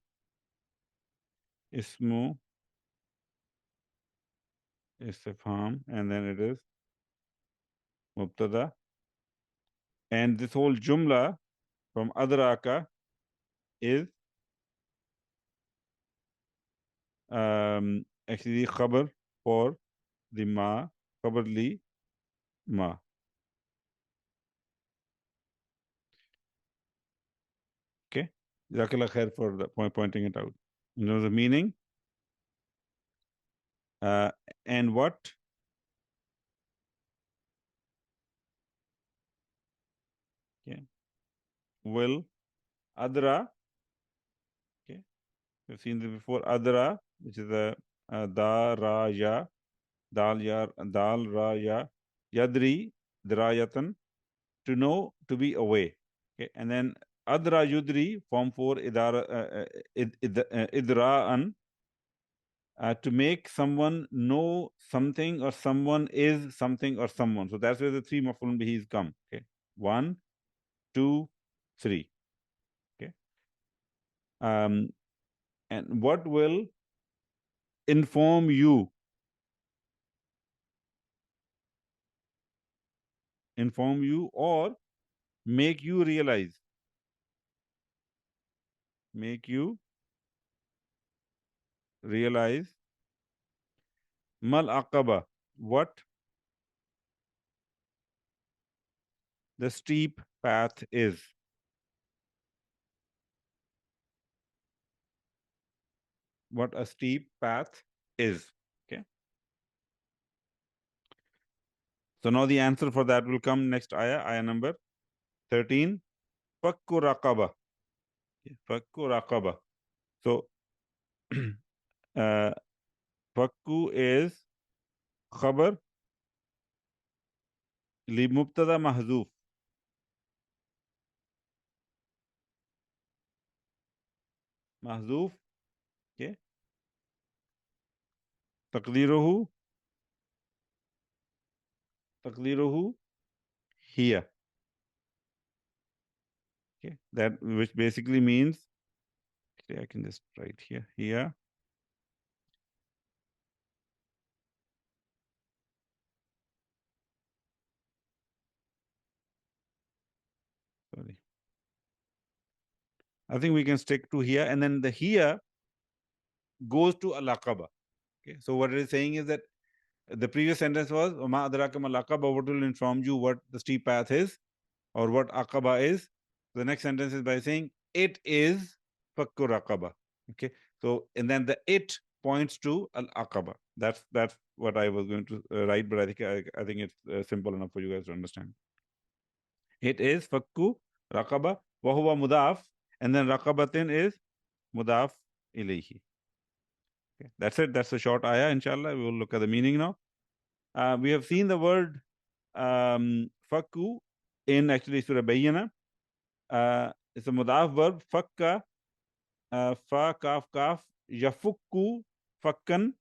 Ismu istifham, and then it is mubtada. And this whole jumla from adraka is actually khabar for the ma, khabar li ma. Okay. Jazakallah khair for the pointing it out. You know the meaning. And what? Okay. Will adra. Okay. We've seen this before. Adra, which is a da ra ya, dal ya, dal ra ya, yadri drayatan, to know, to be away. Okay. And then adra yudri, form 4 idara idra'an, to make someone know something or someone is something or someone. So that's where the 3 maf'ulun bihis come. Okay. 1, 2, 3. Okay. And what will inform you? Inform you or make you realize. Make you realize. Mal aqaba. What the steep path is. What a steep path is. Okay. So now the answer for that will come next ayah number 13. Fakku raqaba. Fakku raqaba. So fakku is khabar li mubtada mahzuf. mahzoof. Okay. Taqdiruhu here. Okay, that which basically means, okay, I can just write here. Sorry. I think we can stick to here, and then the here goes to al-aqaba. Okay, so what it is saying is that the previous sentence was ma adraka mal aqaba, what will inform you what the steep path is or what aqaba is. The next sentence is by saying it is fakku raqaba. Okay, so and then the it points to al-aqaba. That's what I was going to write, but I think it's simple enough for you guys to understand. It is fakku raqaba wa huwa mudaf, and then raqabatin is mudaf ilayhi. Okay, that's it. That's a short ayah. Inshallah, we will look at the meaning now. We have seen the word fakku in actually Surah Bayyana. It's a mudaf verb. Fakka, fa kaf kaf, yafukku fakkan,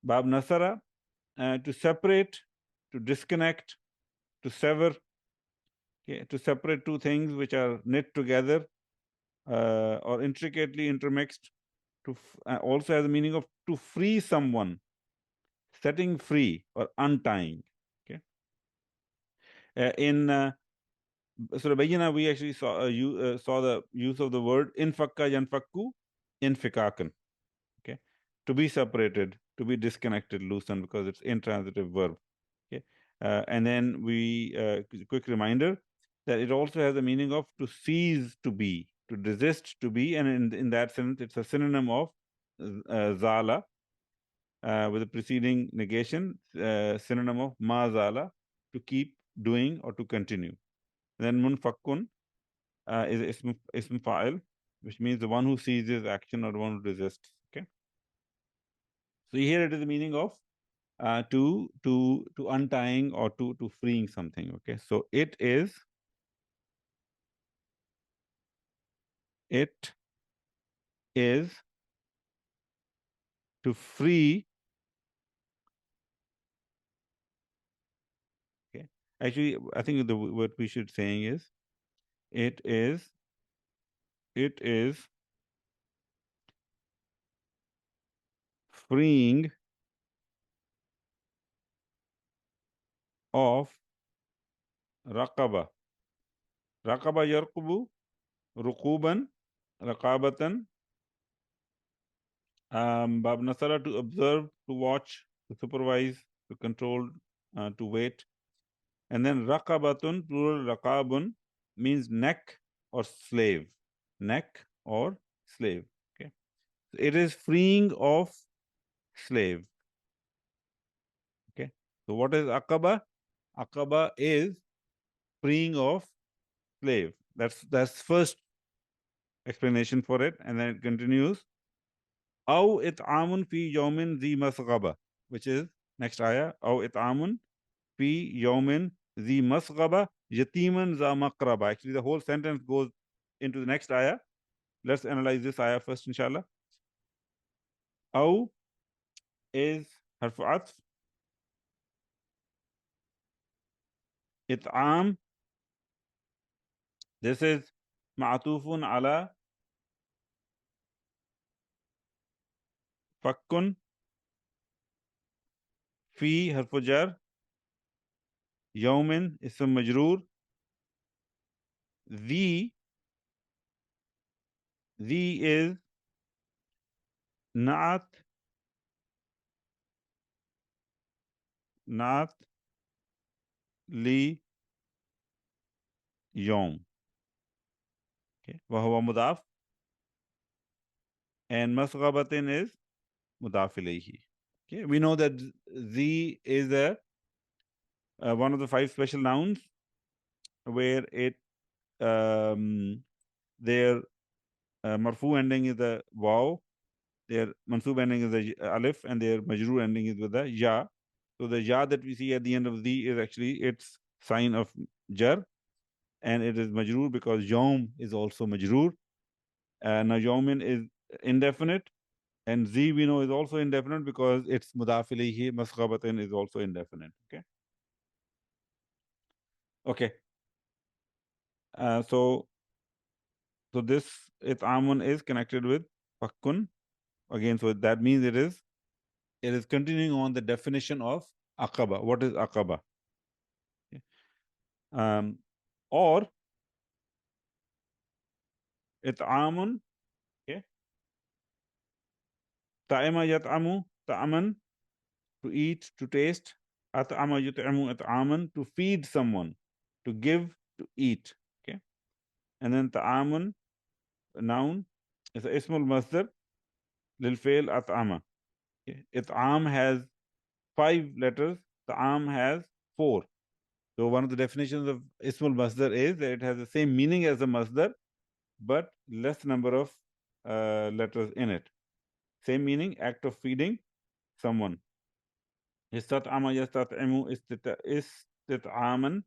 bab nasara, to separate, to disconnect, to sever. Okay, to separate two things which are knit together or intricately intermixed. To also has the meaning of to free someone, setting free or untying. Okay. In Surah Bayyana, we actually saw saw the use of the word infakka yanfakku infikakan. Okay, to be separated, to be disconnected, loosened, because it's intransitive verb. Okay, and then we quick reminder that it also has the meaning of to cease to be, to desist to be, and in that sense, it's a synonym of zala. With the preceding negation, synonym of ma zala, to keep doing or to continue. Then munfakkun is ism fa'il, which means the one who ceases action or the one who resists. Okay. So here it is the meaning of to untying or to freeing something. Okay. So it is to free. Okay. Actually, I think what we should saying is it is freeing of raqaba. Raqaba yarqubu, ruquban, raqabatan. Bab nasara, to observe, to watch, to supervise, to control, to wait. And then raqabatun, plural raqabun, means neck or slave. Neck or slave. Okay. So it is freeing of slave. Okay. So what is aqaba? Aqaba is freeing of slave. That's first explanation for it. And then it continues. Aw it'amun fi yawmin zi masghaba, which is next ayah. Aw it'amun fi yawmin zi masghaba yatiman za maqraba. Actually, the whole sentence goes into the next ayah. Let's analyze this ayah first, inshallah. Aw is harfu atf. It'am, this is ma'atufun ala fakkun. Fi harfu jar. Yawmin ism majroor. The is not li yawm. Okay. Wahuwa mudaf. And masghabatin is mudaf ilayhi. Okay. We know that the is a one of the 5 special nouns where it their marfu ending is the waw, their mansub ending is the alif, and their majrur ending is with the ya. So the ya that we see at the end of the is actually its sign of jar, and it is majrur because yawm is also majrur. Now yawmin is indefinite, and Z we know is also indefinite because its mudaf ilayhi masghabatin is also indefinite. Okay. So this it'amun is connected with fakkun again. So that means it is continuing on the definition of aqaba. What is aqaba? Or it'amun. Okay. Ta'ima yat'amu ta'aman, to eat, to taste. At'ama yut'imu at'aman, to feed someone, to give, to eat. Okay. And then ta'amun, noun, is ismul masdar lil fail at'ama. Okay. It'am has 5 letters, ta'am has 4. So one of the definitions of ismul masdar is that it has the same meaning as the masdar, but less number of letters in it. Same meaning, act of feeding someone. Istat'ama yastat'imu istit'aman,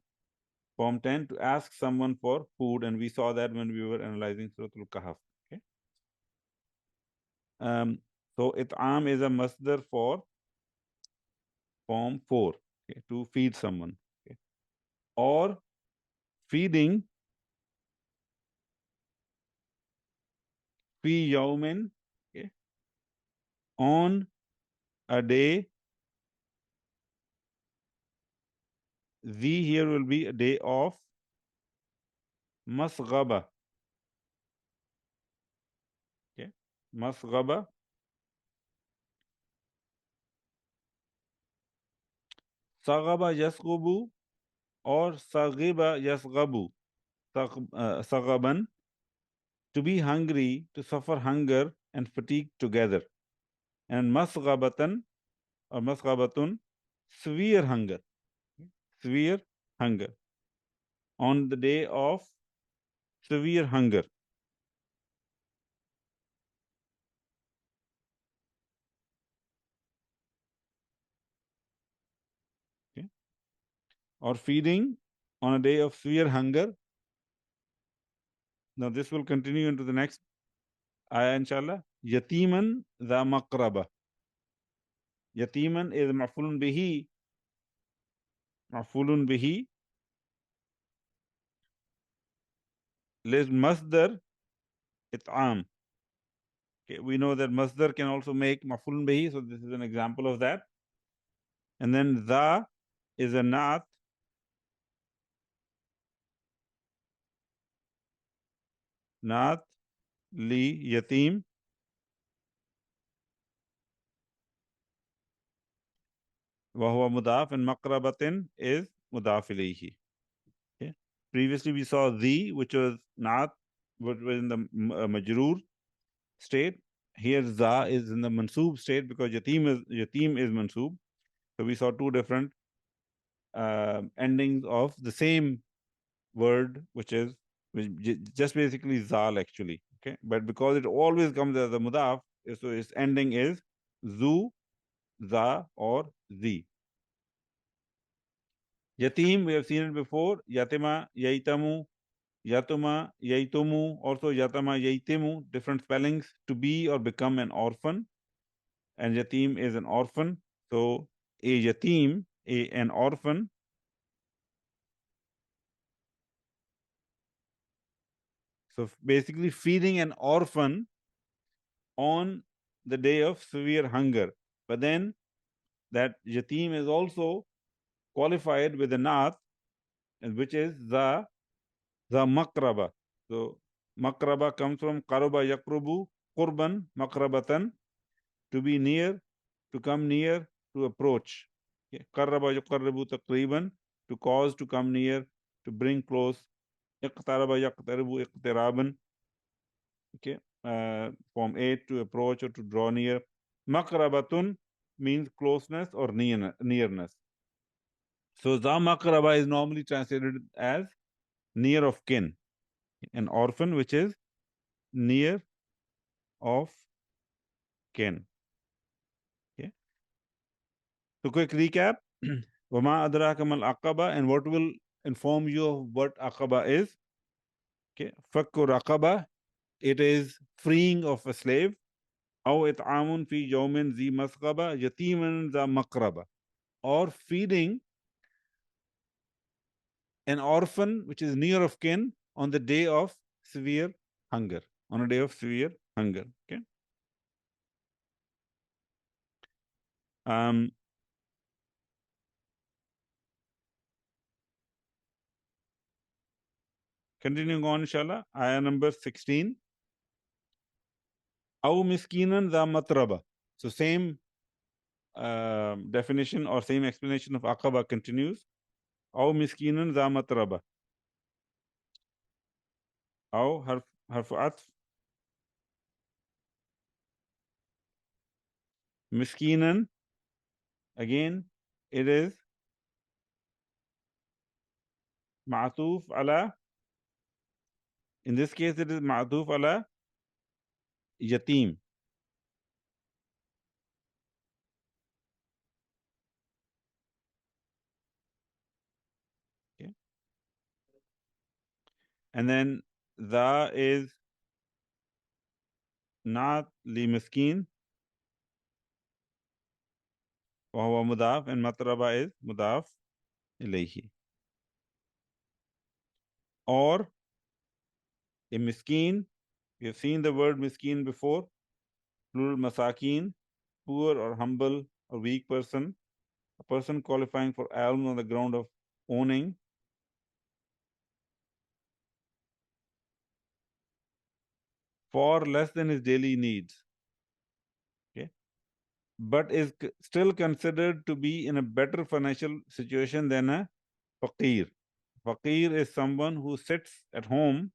form 10, to ask someone for food, and we saw that when we were analyzing Surat-al-Kahf. Okay. So it'am is a masdar for form 4, okay, to feed someone. Okay. Or feeding fi yawmin, okay, on a day. The here will be a day of masghaba. Okay. Masghaba. Saghaba yasghubu or saghiba yasghabu. Saghaban, to be hungry, to suffer hunger and fatigue together. And masghabatan or masghabatun, severe hunger. Severe hunger. On the day of severe hunger. Okay. Or feeding on a day of severe hunger. Now this will continue into the next ayah, inshallah. Yatiman dha maqraba. Yatiman is maf'ulun bihi. Maf'ulun bihi. Liz masdar it'am. Okay, we know that masdar can also make maf'ulun bihi, so this is an example of that. And then dha is a naat. Naat li yatim. Wahuwa mudaf, and maqrabatin is mudaf ilayhi. Okay. Previously we saw the, which was naat, which was in the majroor state. Here za is in the mansoob state because yatim is mansoob. So we saw two different endings of the same word, which just basically zal actually. Okay, but because it always comes as a mudaf, so its ending is zu, za, or zi. Yatim, we have seen it before. Yatima, yaitamu, yatuma, yaitumu, also yatama, yaitimu, different spellings. To be or become an orphan. And yatim is an orphan. So a yatim, an orphan. So basically feeding an orphan on the day of severe hunger. But then that yatim is also qualified with a naat, which is the makraba. So makraba comes from qaruba yakrubu, qurban, makrabatan, to be near, to come near, to approach. Qarraba yuqarribu taqriban, to cause, to come near, to bring close. Iqtaraba yaqtaribu iqtiraban. Okay, form 8, to approach or to draw near. Makrabatun means closeness or nearness. So za makraba is normally translated as near of kin. An orphan which is near of kin. Okay. So quick recap. Wama adraka mal aqaba, and what will inform you of what aqaba is. Okay. Fakku raqaba, it is freeing of a slave. أو إطعام في يوم ذي مسغبة يتيما ذا مقربة, or feeding an orphan which is near of kin on the day of severe hunger. On a day of severe hunger. Okay. Continuing on, inshallah, ayah number 16. أو miskinan ذا matraba. So same definition or same explanation of aqaba continues. أو miskinan ذا matraba. أو حرف عطف. Miskinan, again, it is ma'atuf ala. In this case, it is ma'atuf ala yatim. Okay. And then the is not li miskin. وهو مضاف, and matraba is mudaf ilayhi. Or a miskin, we have seen the word miskin before, plural masakin, poor or humble or weak person, a person qualifying for alms on the ground of owning. For less than his daily needs. Okay. But is still considered to be in a better financial situation than a faqir. Faqir is someone who sits at home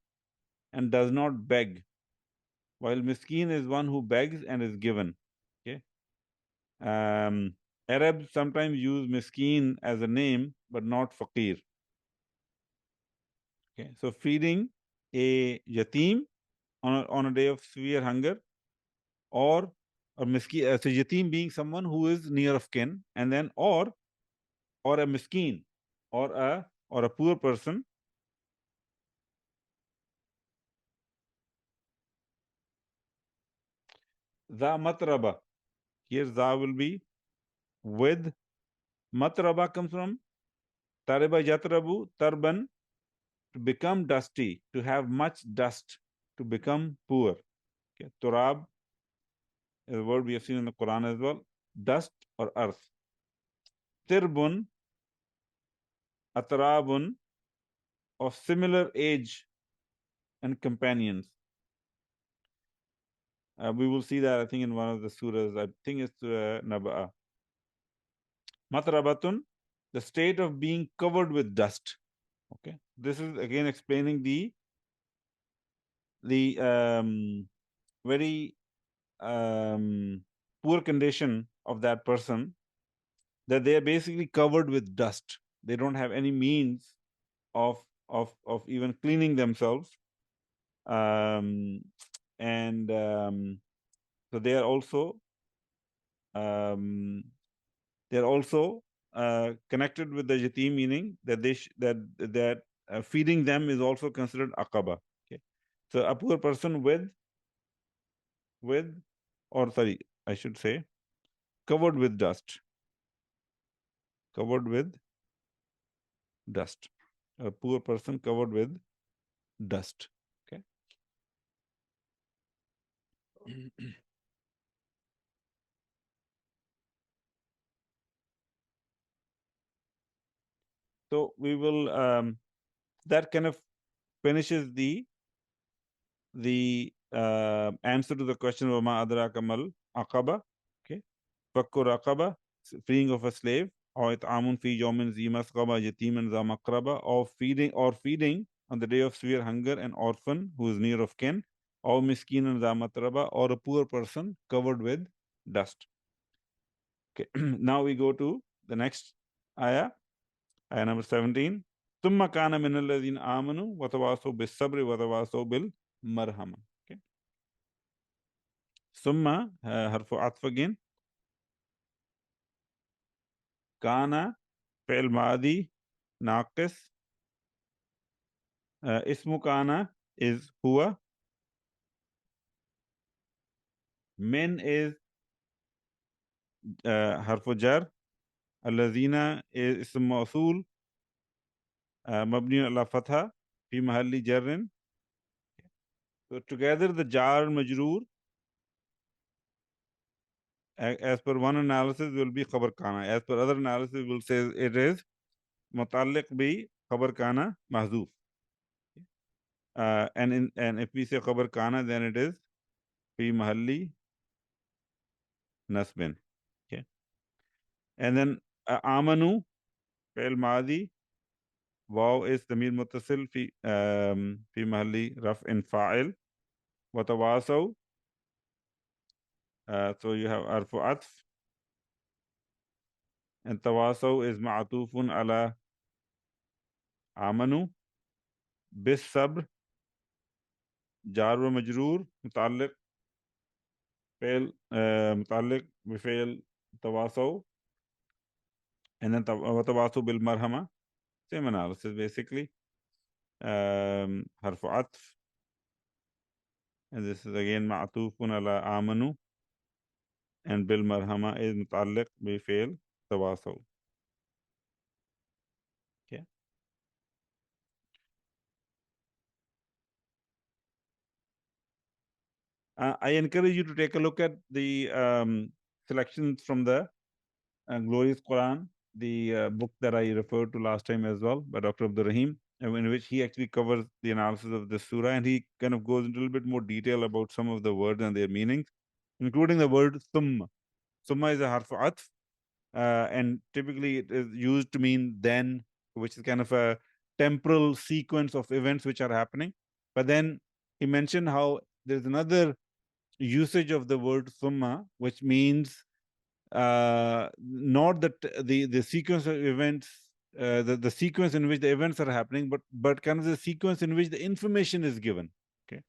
and does not beg, while miskin is one who begs and is given. Okay. Arabs sometimes use miskin as a name, but not faqir. Okay. So feeding a yatim on a day of severe hunger, or miskin, so yatim being someone who is near of kin, and then or a miskin, or a poor person. Za matraba. Here za will be with. Matraba comes from tariba yatrabu tarban, to become dusty, to have much dust, to become poor. Okay. Turab is a word we have seen in the Quran as well. Dust or earth. Tirbun, atrabun, of similar age and companions. We will see that, I think, in one of the surahs. I think it's Naba'a. Matrabatun, the state of being covered with dust. Okay, this is again explaining the very poor condition of that person, that they are basically covered with dust. They don't have any means of even cleaning themselves, and so they are also connected with the yatim, meaning that feeding them is also considered aqaba. Okay, so a poor person or sorry, I should say, covered with dust. Covered with dust. A poor person covered with dust. Okay. So we will that kind of finishes the answer to the question of ma adraka mal aqaba. Okay. Fakkur aqaba, freeing of a slave, or it'amun fi yawmin zi masghaba yatiman za maqraba, or feeding on the day of severe hunger an orphan who is near of kin, or miskinan za matraba, or a poor person covered with dust. Okay. Now we go to the next ayah number 17. ثم كان من الذين آمنوا وتواصوا بالصبر وتواصوا بالمرحمة. Okay. ثم حرف عطف again. كان فعل ماضي ناقص. اسم كان is هو. Min is harfu jar. Allazina is ism mawsul mabni ala fatha fi mahalli jarrin. So together the jar majroor as per one analysis will be khabar kana. As per other analysis will say it is mutaliq bi khabar kana mahzuf. And if we say khabar kana, then it is fi mahalli nasbin. Okay. And then amanu fi'l madi, waw is damir muttasil fi mahalli raf'in fa'il. Wa tawasaw, so you have arfu atf, and tawasaw is ma'atufun ala amanu. Bis sabr, jar wa majroor, mutaliq fi'l mutaliq bi fi'l tawasaw. And then wa tawasaw bil marhama, same analysis basically. Harfu atf, and this is again ma'atufun ala amanu, and bil marhama is mutaliq bi fi'l tawasaw. Okay. I encourage you to take a look at the selections from the Glorious Quran, the book that I referred to last time as well by Dr. Abdul Rahim, in which he actually covers the analysis of this surah, and he kind of goes into a little bit more detail about some of the words and their meanings, including the word summa. Summa is a harf atf, and typically it is used to mean then, which is kind of a temporal sequence of events which are happening. But then he mentioned how there's another usage of the word summa, which means not that the sequence of events, the sequence in which the events are happening, but kind of the sequence in which the information is given. Okay.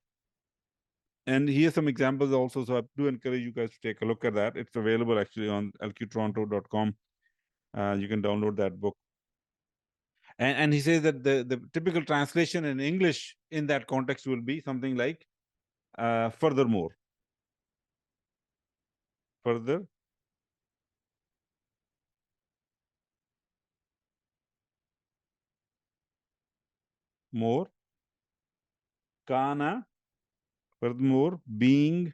And here's some examples also. So I do encourage you guys to take a look at that. It's available actually on lqtoronto.com. You can download that book. And he says that the typical translation in English in that context will be something like furthermore. Further. More. Kana. Furthermore, being.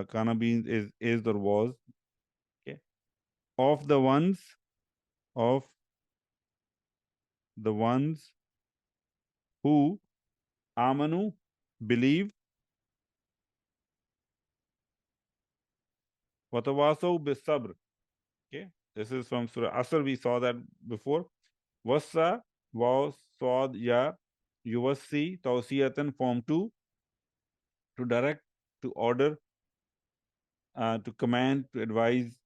Kana being is or was. Okay. Of the ones who amanu, believe. Watawasaw bis sabr. Okay. This is from Surah Asr. We saw that before. Wasa, was, sawad, ya, yuwassi, tawsiyatan, form 2. To direct, to order, to command, to advise.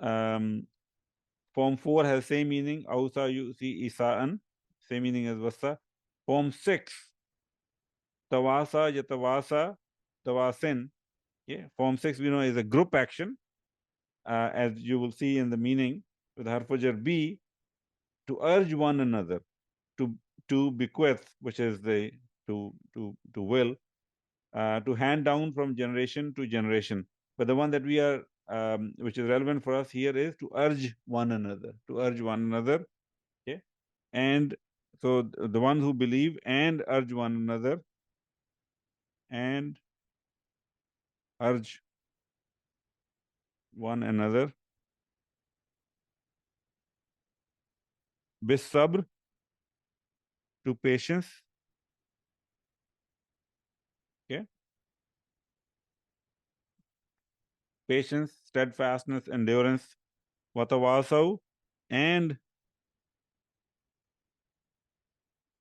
Form 4 has same meaning. Ausa, yusi, isa'an. Same meaning as wasa. Form 6. Tawasa, yatawasa, tawasin. Yeah. Form 6 we know is a group action. As you will see in the meaning with harfujar B, to urge one another, to bequeath, which is the to will, to hand down from generation to generation. But the one that we are which is relevant for us here is to urge one another, okay. And so the ones who believe and urge one another, and urge one another bis sabr, to patience, okay. Patience, steadfastness, endurance. Watawasaw, and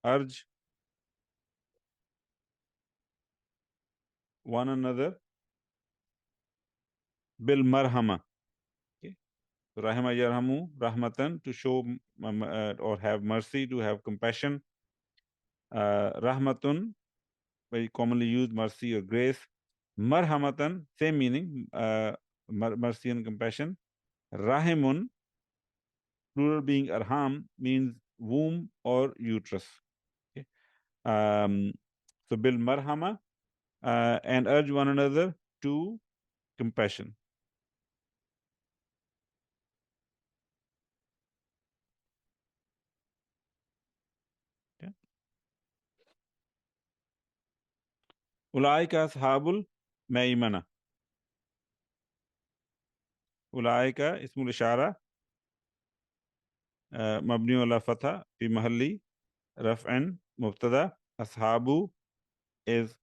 urge one another bil marhama. Okay. Rahima yarhamu, rahmatan, to show or have mercy, to have compassion. Rahmatun, very commonly used, mercy or grace. Marhamatan, same meaning, mercy and compassion. Rahimun, plural being arham, means womb or uterus. Okay. So bil marhama, and urge one another to compassion. Okay. Ulaika ashabul maimana. Ulaika ismul ishara mabni ala fatha fi mahalli raf'an mubtada. Ashabu is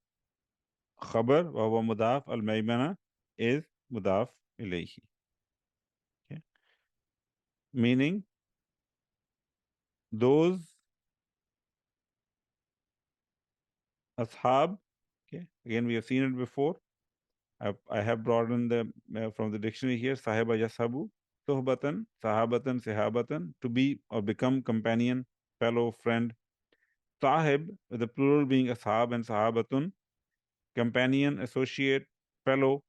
khabar wa huwa mudaf. Al maimana is mudaf ilayhi. Okay. Meaning those ashab. Okay. Again, we have seen it before. I have brought in the from the dictionary here. Sahiba yasabu, sohbatan, sahabatan, sahabatan, to be or become companion, fellow, friend. Sahib, with the plural being ashab and sahabatun, companion, associate, fellow.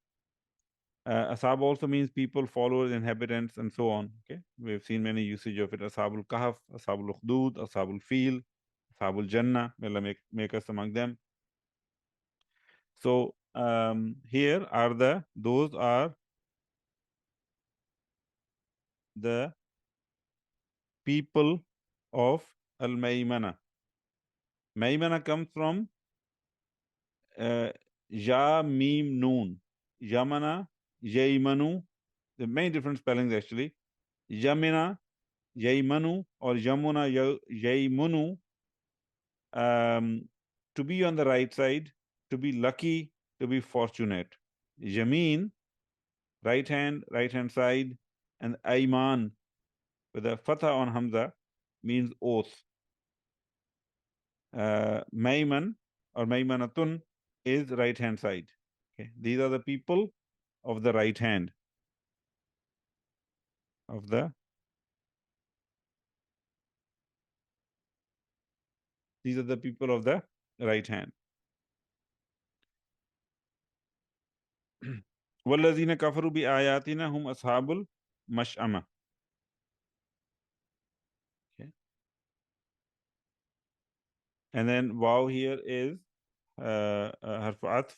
Ashab also means people, followers, inhabitants, and so on. Okay, we've seen many usage of it. Ashabul kahf, ashabul ukhdud, ashabul fil, ashabul jannah. May Allah make us among them. So here are those are the people of Al-Maymana. Maymana comes from Ya Mim Noon. Yamana, Yaymanu. There are many different spellings actually. Yamina, Yaymanu, or Yamuna, Yaymunu. To be on the right side, to be lucky, to be fortunate. Yamin, right hand side, and Ayman, with a fatha on Hamza, means oath. Mayman or Maymanatun is right hand side. Okay, these are the people of the right hand. These are the people of the right hand. وَالَّذِينَ كَفَرُوا بِآيَاتِنَا هُمْ أَصْحَابُ الْمَشْأَمَةِ. Okay. And then wow here is harf atf.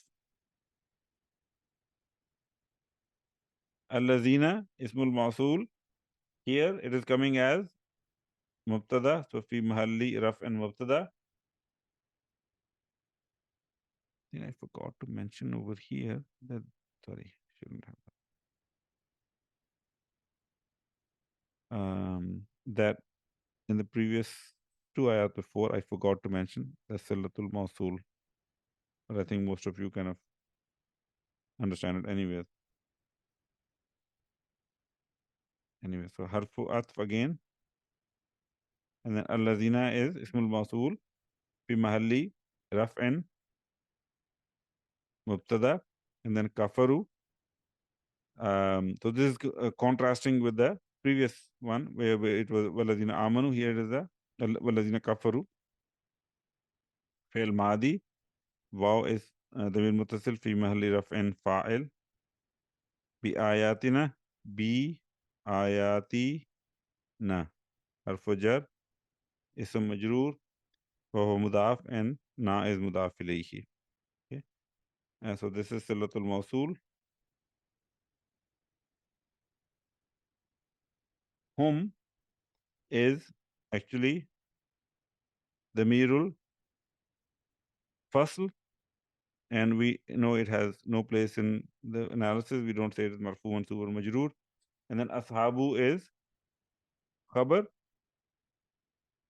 الَّذِينَ ismul mawsul. Here it is coming as mubtada, so fi mahalli raf and mubtada. I think I forgot to mention over here that, sorry, shouldn't have. That in the previous two ayat before, I forgot to mention the Silatul Mawsul. But I think most of you kind of understand it anyways. Anyway, so Harfu Atf again. And then Allazina is Ismul Mawsul fi mahalli raf'in mubtada. And then Kafaru. So this is contrasting with the previous one where it was Walazina Amanu. Here it is the Walazina Kafaru. Fail Madi. Wow is Damir Mutasil fi mahalli raf'in fa'il. Bi ayatina. Bi ayatina. Harfu jar. Ism majroor. Wa mudaf and na is mudaf ilayhi. Okay. So this is Silatul Mawsul. Hum is actually the Mirul Fasl, and we know it has no place in the analysis. We don't say it is Marfu, Mansub, or Majroor. And then Ashabu is Khabar,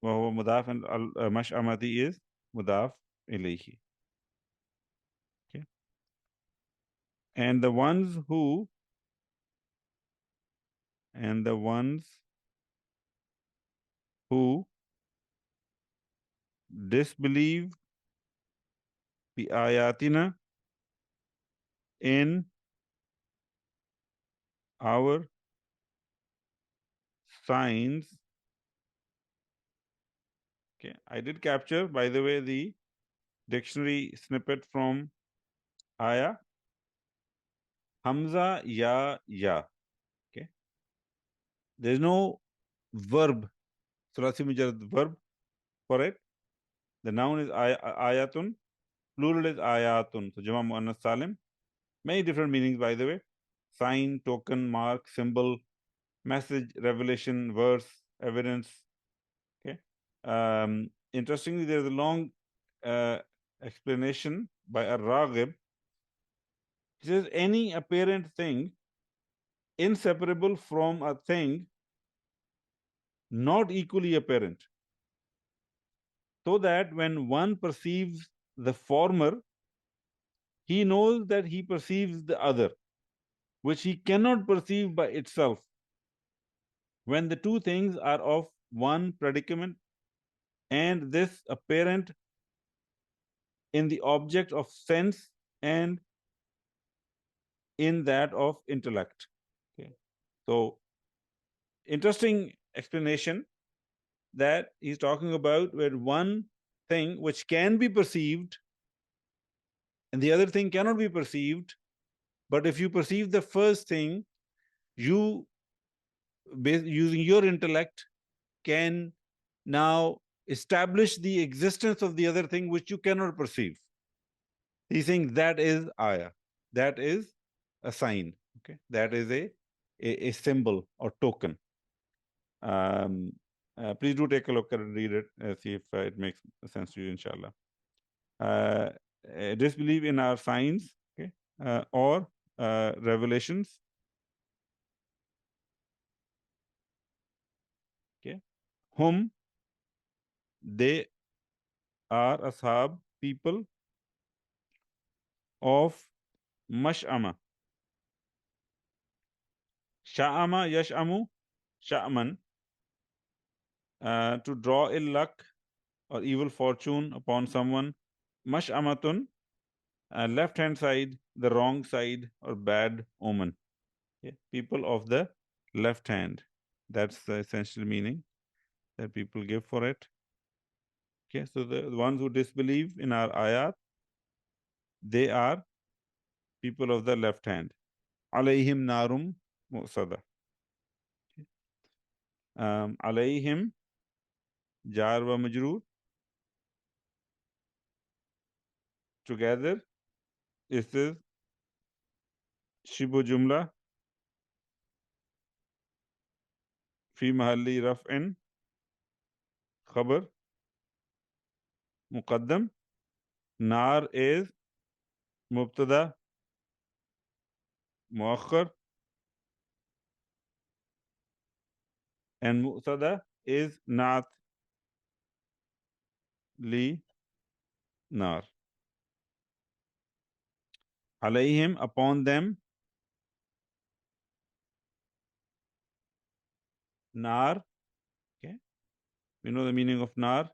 wa huwa Mudaf, and Mash'amati is Mudaf ilayhi. Okay. And the ones who disbelieve bi ayatina in our signs. Okay, I did capture, by the way, the dictionary snippet from Ayah. Hamza ya. Okay, there's no verb, Sulasi Mujarrad verb for it. The noun is ayatun, plural is ayatun. So Jama Muannas Salim. Many different meanings, by the way. Sign, token, mark, symbol, message, revelation, verse, evidence. Okay. Interestingly, there's a long explanation by Ar-Raghib. He says any apparent thing inseparable from a thing not equally apparent, so that when one perceives the former, he knows that he perceives the other, which he cannot perceive by itself. When the two things are of one predicament, and this apparent in the object of sense and in that of intellect. Okay. So, interesting explanation that he's talking about where one thing which can be perceived and the other thing cannot be perceived. But if you perceive the first thing, you, using your intellect, can now establish the existence of the other thing which you cannot perceive. He's saying that is ayah. That is a sign. Okay, that is a symbol or token. Please do take a look at it and read it, see if it makes sense to you, inshallah. Disbelieve in our signs, okay, or revelations. Okay, whom they are ashab, people of mash'ama. Sha'ama yash'amu, sha'man, to draw ill luck or evil fortune upon someone. Mash'amatun, left hand side, the wrong side, or bad omen. Okay. People of the left hand. That's the essential meaning that people give for it. Okay, so the ones who disbelieve in our ayat, they are people of the left hand. Alayhim narum mu'sada. Alayhim jar wa majroor. Together, this is shibu jumla fi mahalli raf'in khabar muqaddam. Nar is mubtada muakhar, and mu'tada is naat li nar. Alayhim, upon them. Nar, okay, we know the meaning of nar,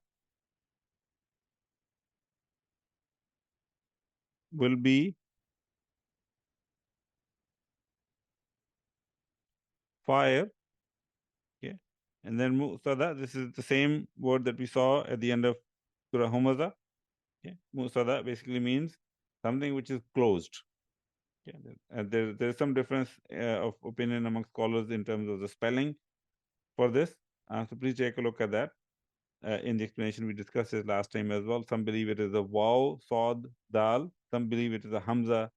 will be fire. Okay, and then mu'tada, this is the same word that we saw at the end of Surah Humaza. Okay, mu'tada basically means something which is closed. Okay, there's some difference of opinion among scholars in terms of the spelling for this. So please take a look at that. In the explanation, we discussed it last time as well. Some believe it is a waw, sod, dal. Some believe it is a hamza,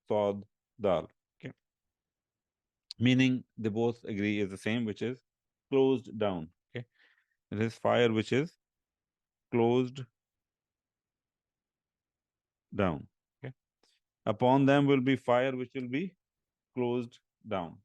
sod, dal. Okay, meaning they both agree is the same, which is closed down. Okay, it is fire which is closed down. Okay, upon them will be fire which will be closed down.